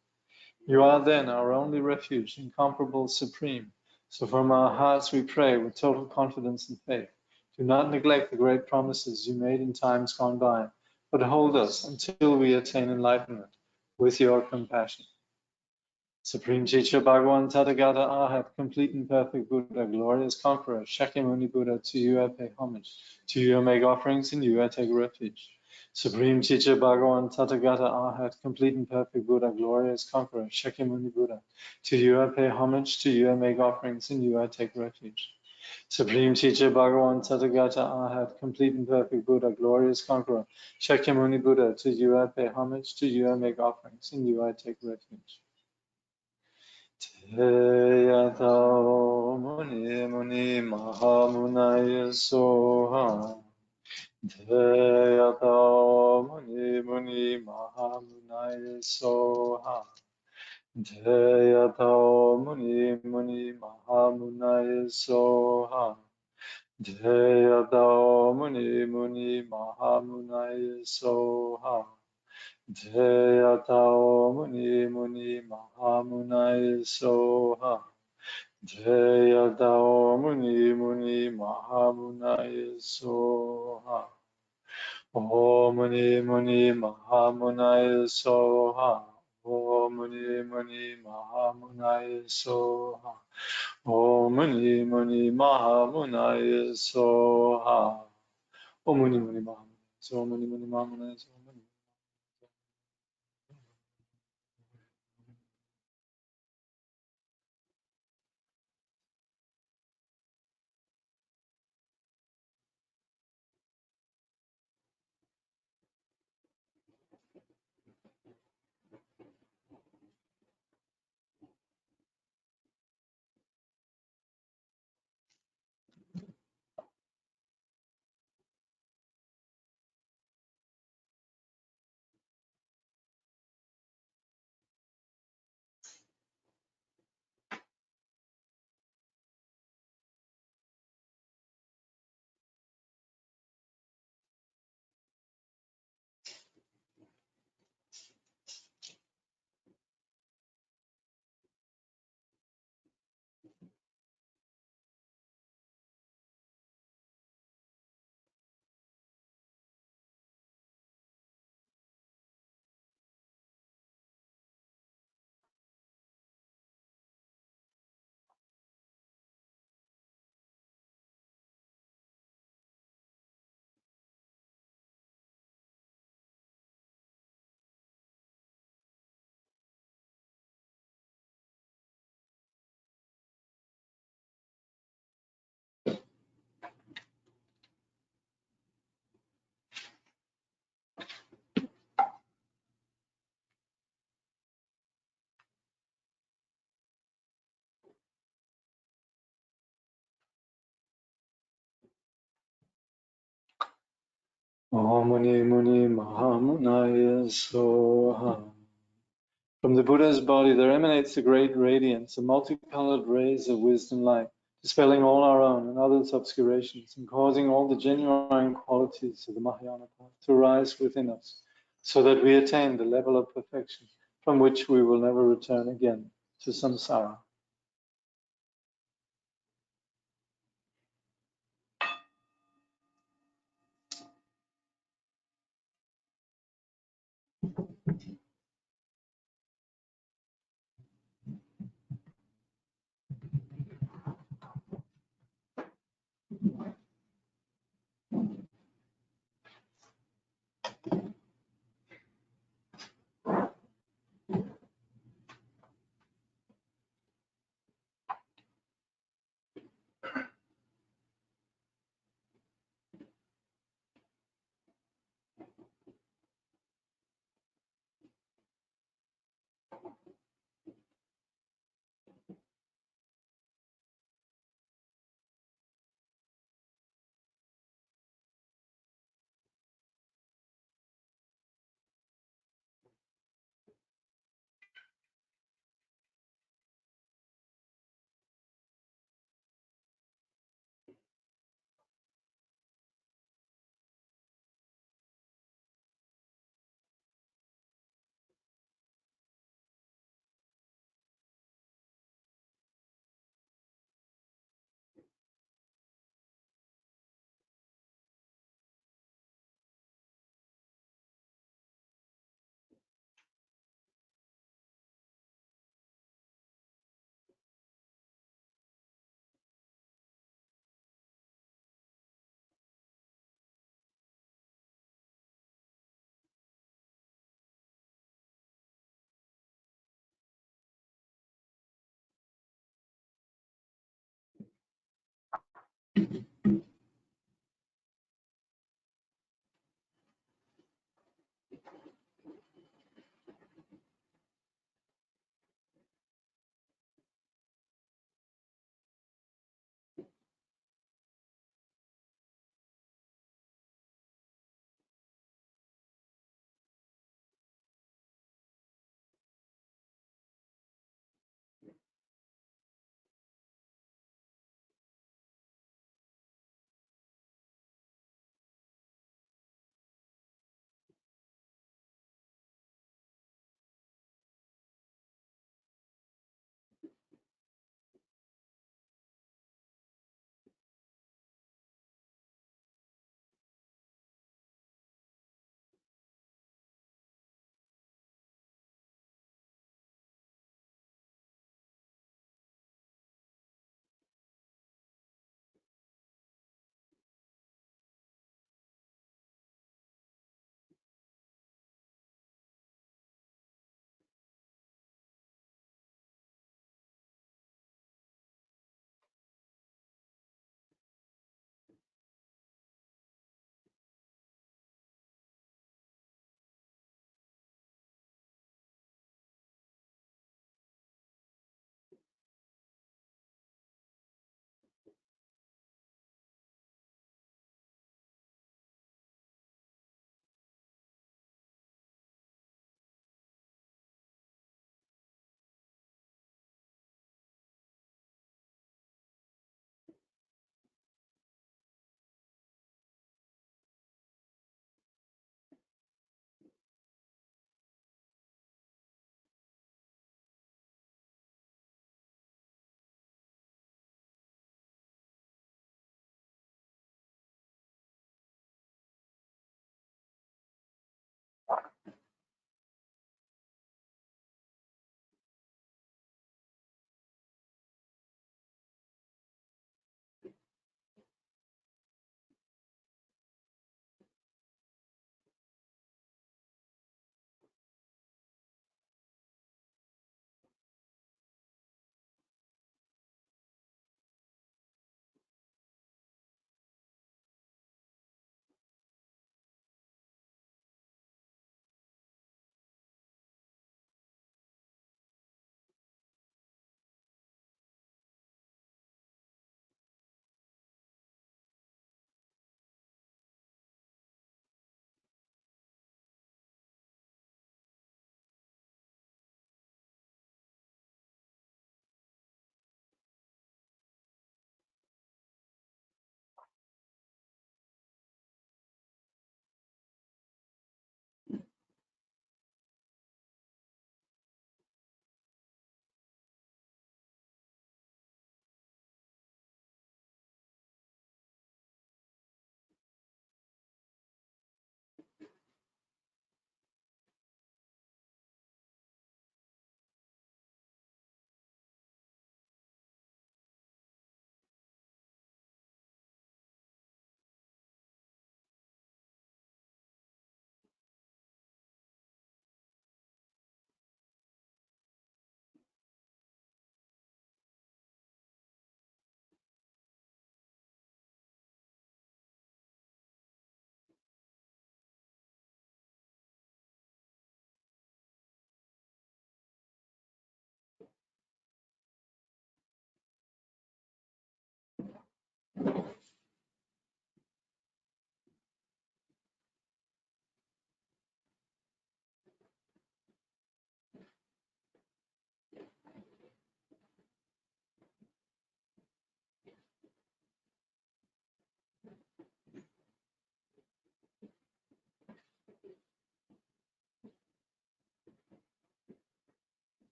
You are then our only refuge, incomparable, supreme. So from our hearts we pray with total confidence and faith. Do not neglect the great promises you made in times gone by, but hold us until we attain enlightenment with your compassion. Supreme Teacher Bhagavan Tathagata Arhat, complete and perfect Buddha, glorious conqueror, Shakyamuni Buddha, to you I pay homage, to you I make offerings, in you I take refuge. Supreme Teacher Bhagavan Tathagata Arhat, complete and perfect Buddha, glorious conqueror, Shakyamuni Buddha, to you I pay homage, to you I make offerings, in you I take refuge. Supreme Teacher Bhagavan Tathagata Arhat, complete and perfect Buddha, glorious conqueror, Shakyamuni Buddha, to you I pay homage, to you I make offerings, in you I take refuge. Teyatao muni muni mahamunaya soha. Teyatao muni muni mahamunaya soha. Teyatao muni muni mahamunaya soha. Jaya Dao Muni Muni Mahamunaya Soha. Jaya Tao Muni Muni Mahamunaya Soha. Jaya Tao Muni Muni Mahamunaya Soha. Om Muni Muni Mahamunaya Soha. Om Muni Muni Mahamunaya Soha. Om Muni Muni Mahamunaya Soha. Om Muni Muni Mahamunaya Soha. Om Muni Muni Mahamunaya Soha. Om Muni Muni Mahamunaya Soha. From the Buddha's body there emanates a great radiance, a multicolored rays of wisdom light, dispelling all our own and others' obscurations and causing all the genuine qualities of the Mahayana path to rise within us, so that we attain the level of perfection from which we will never return again to samsara.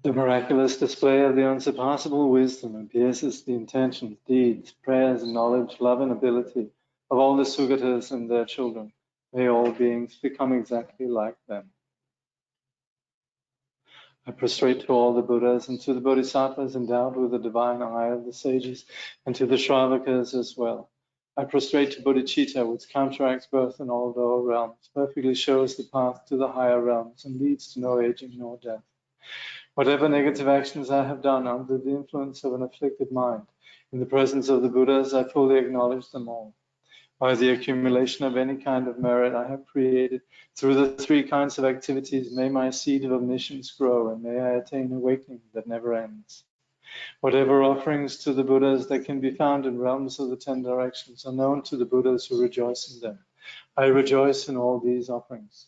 The miraculous display of the unsurpassable wisdom and pierces the intentions, deeds, prayers, knowledge, love, and ability of all the Sugatas and their children. May all beings become exactly like them. I prostrate to all the Buddhas and to the Bodhisattvas endowed with the divine eye of the sages and to the Shravakas as well. I prostrate to Bodhicitta, which counteracts birth in all lower realms, perfectly shows the path to the higher realms, and leads to no aging nor death. Whatever negative actions I have done under the influence of an afflicted mind, in the presence of the Buddhas, I fully acknowledge them all. By the accumulation of any kind of merit I have created through the three kinds of activities, may my seed of omniscience grow, and may I attain awakening that never ends. Whatever offerings to the Buddhas that can be found in realms of the 10 directions are known to the Buddhas who rejoice in them. I rejoice in all these offerings.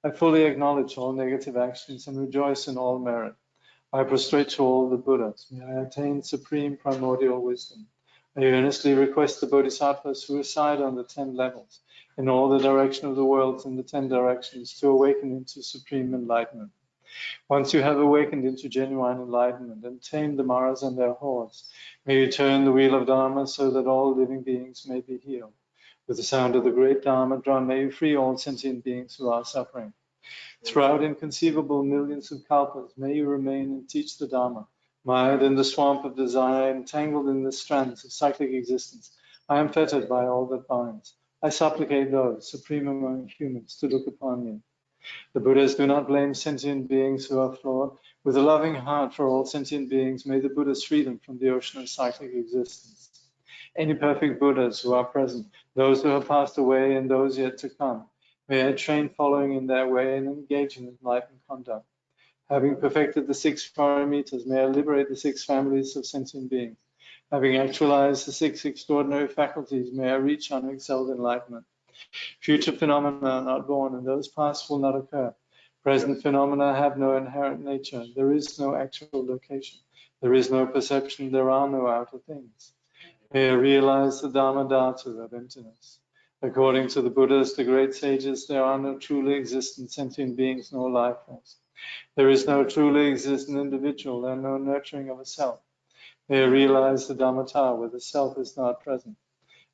I fully acknowledge all negative actions and rejoice in all merit. I prostrate to all the Buddhas. May I attain supreme primordial wisdom. I earnestly request the Bodhisattvas who reside on the 10 levels, in all the direction of the worlds in the 10 directions, to awaken into supreme enlightenment. Once you have awakened into genuine enlightenment and tamed the Maras and their hordes, may you turn the wheel of Dharma so that all living beings may be healed. With the sound of the great Dharma drum, may you free all sentient beings who are suffering. Throughout inconceivable millions of kalpas, may you remain and teach the Dharma. Mired in the swamp of desire, entangled in the strands of cyclic existence, I am fettered by all that binds. I supplicate those, supreme among humans, to look upon me. The Buddhas do not blame sentient beings who are flawed. With a loving heart for all sentient beings, may the Buddhas free them from the ocean of cyclic existence. Any perfect Buddhas who are present, those who have passed away and those yet to come, may I train following in their way and engage in enlightened conduct. Having perfected the 6 paramitas, may I liberate the 6 families of sentient beings. Having actualized the 6 extraordinary faculties, may I reach unexcelled enlightenment. Future phenomena are not born, and those past will not occur. Present phenomena have no inherent nature. There is no actual location. There is no perception. There are no outer things. May I realize the Dharma Dhatu of emptiness. According to the Buddhas, the great sages, there are no truly existent sentient beings nor life forms. There is no truly existent individual and no nurturing of a self. May I realize the Dhammatā, where the self is not present.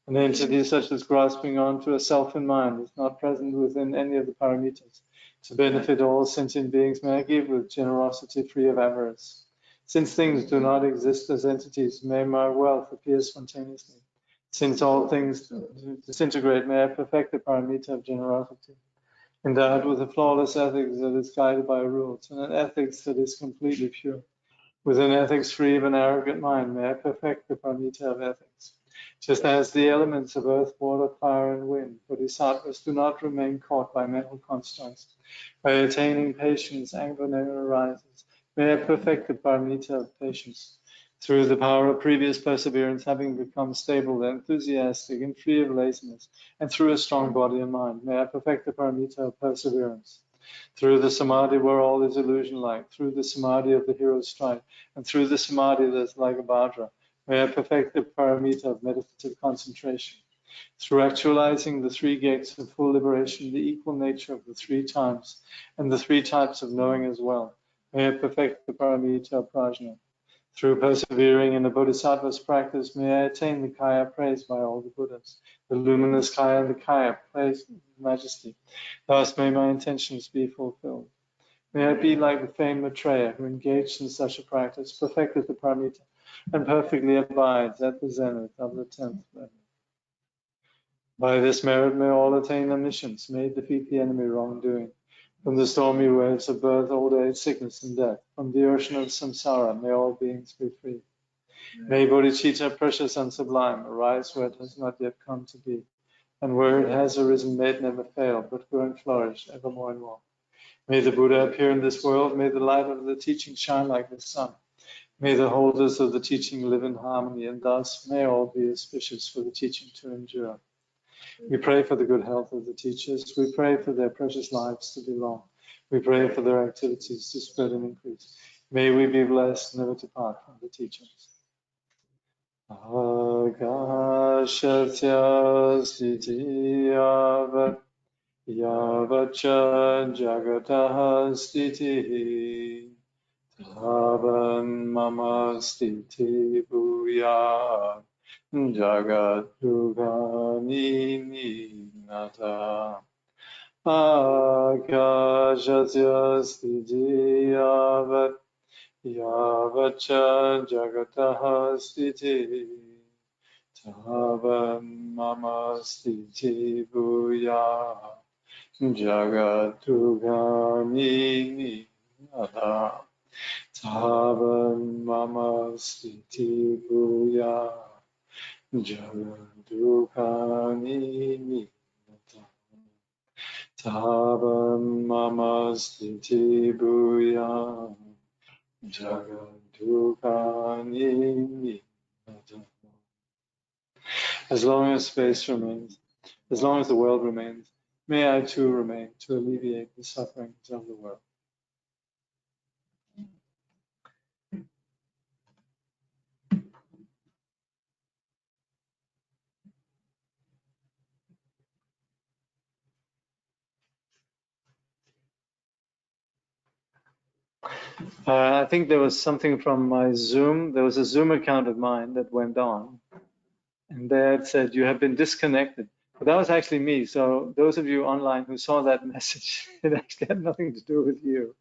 An entity such as grasping onto a self in mind is not present within any of the paramitas. To benefit all sentient beings, may I give with generosity free of avarice. Since things do not exist as entities, may my wealth appear spontaneously. Since all things disintegrate, may I perfect the paramita of generosity. endowed with a flawless ethics that is guided by rules, and an ethics that is completely pure. With an ethics free of an arrogant mind, may I perfect the paramita of ethics. Just as the elements of earth, water, fire, and wind, bodhisattvas do not remain caught by mental constructs. By attaining patience, anger never arises. May I perfect the paramita of patience. Through the power of previous perseverance, having become stable, enthusiastic, and free of laziness, and through a strong body and mind, may I perfect the paramita of perseverance. Through the samadhi where all is illusion-like, through the samadhi of the hero's stride, and through the samadhi that is like a vajra, may I perfect the paramita of meditative concentration. Through actualizing the three gates of full liberation, the equal nature of the three times, and the three types of knowing as well, may I perfect the paramita of prajna. Through persevering in the bodhisattva's practice, may I attain the kaya praised by all the Buddhas, the luminous kaya and the kaya praised majesty. Thus may my intentions be fulfilled. May I be like the famed Maitreya, who engaged in such a practice, perfected the paramita, and perfectly abides at the zenith of the 10th level. By this merit may all attain omniscience, may defeat the enemy wrongdoing. From the stormy waves of birth, old age, sickness, and death, from the ocean of samsara, may all beings be free. May bodhicitta, precious and sublime, arise where it has not yet come to be, and where it has arisen, may it never fail, but grow and flourish ever more and more. May the Buddha appear in this world, may the light of the teaching shine like the sun. May the holders of the teaching live in harmony, and thus may all be auspicious for the teaching to endure. We pray for the good health of the teachers. We pray for their precious lives to be long. We pray for their activities to spread and increase. May we be blessed never to part from the teachings. Agashasya stitiyavat yavacha jagataha stitihi tavan mama stiti bhuyat jagat rugani nata akashasya stitiyavat yavacha jagataha stiti tavan mama stiti bhuyat jagat rugani nata tavan mama stiti bhuyat Jagadukani Tavam mama stiti bhuya Jagadukani. As long as space remains, as long as the world remains, may I too remain to alleviate the sufferings of the world. I think there was something from my Zoom. There was a Zoom account of mine that went on, and there it said, "You have been disconnected." But that was actually me. So those of you online who saw that message, it actually had nothing to do with you.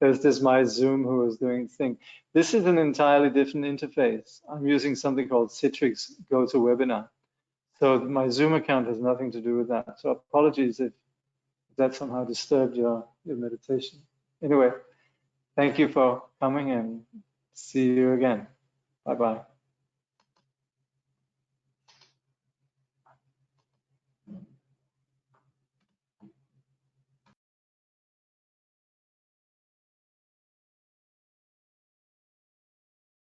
There's this my Zoom who was doing its thing. This is an entirely different interface. I'm using something called Citrix GoToWebinar. So my Zoom account has nothing to do with that. So apologies if that somehow disturbed your meditation. Anyway, thank you for coming and see you again. Bye-bye.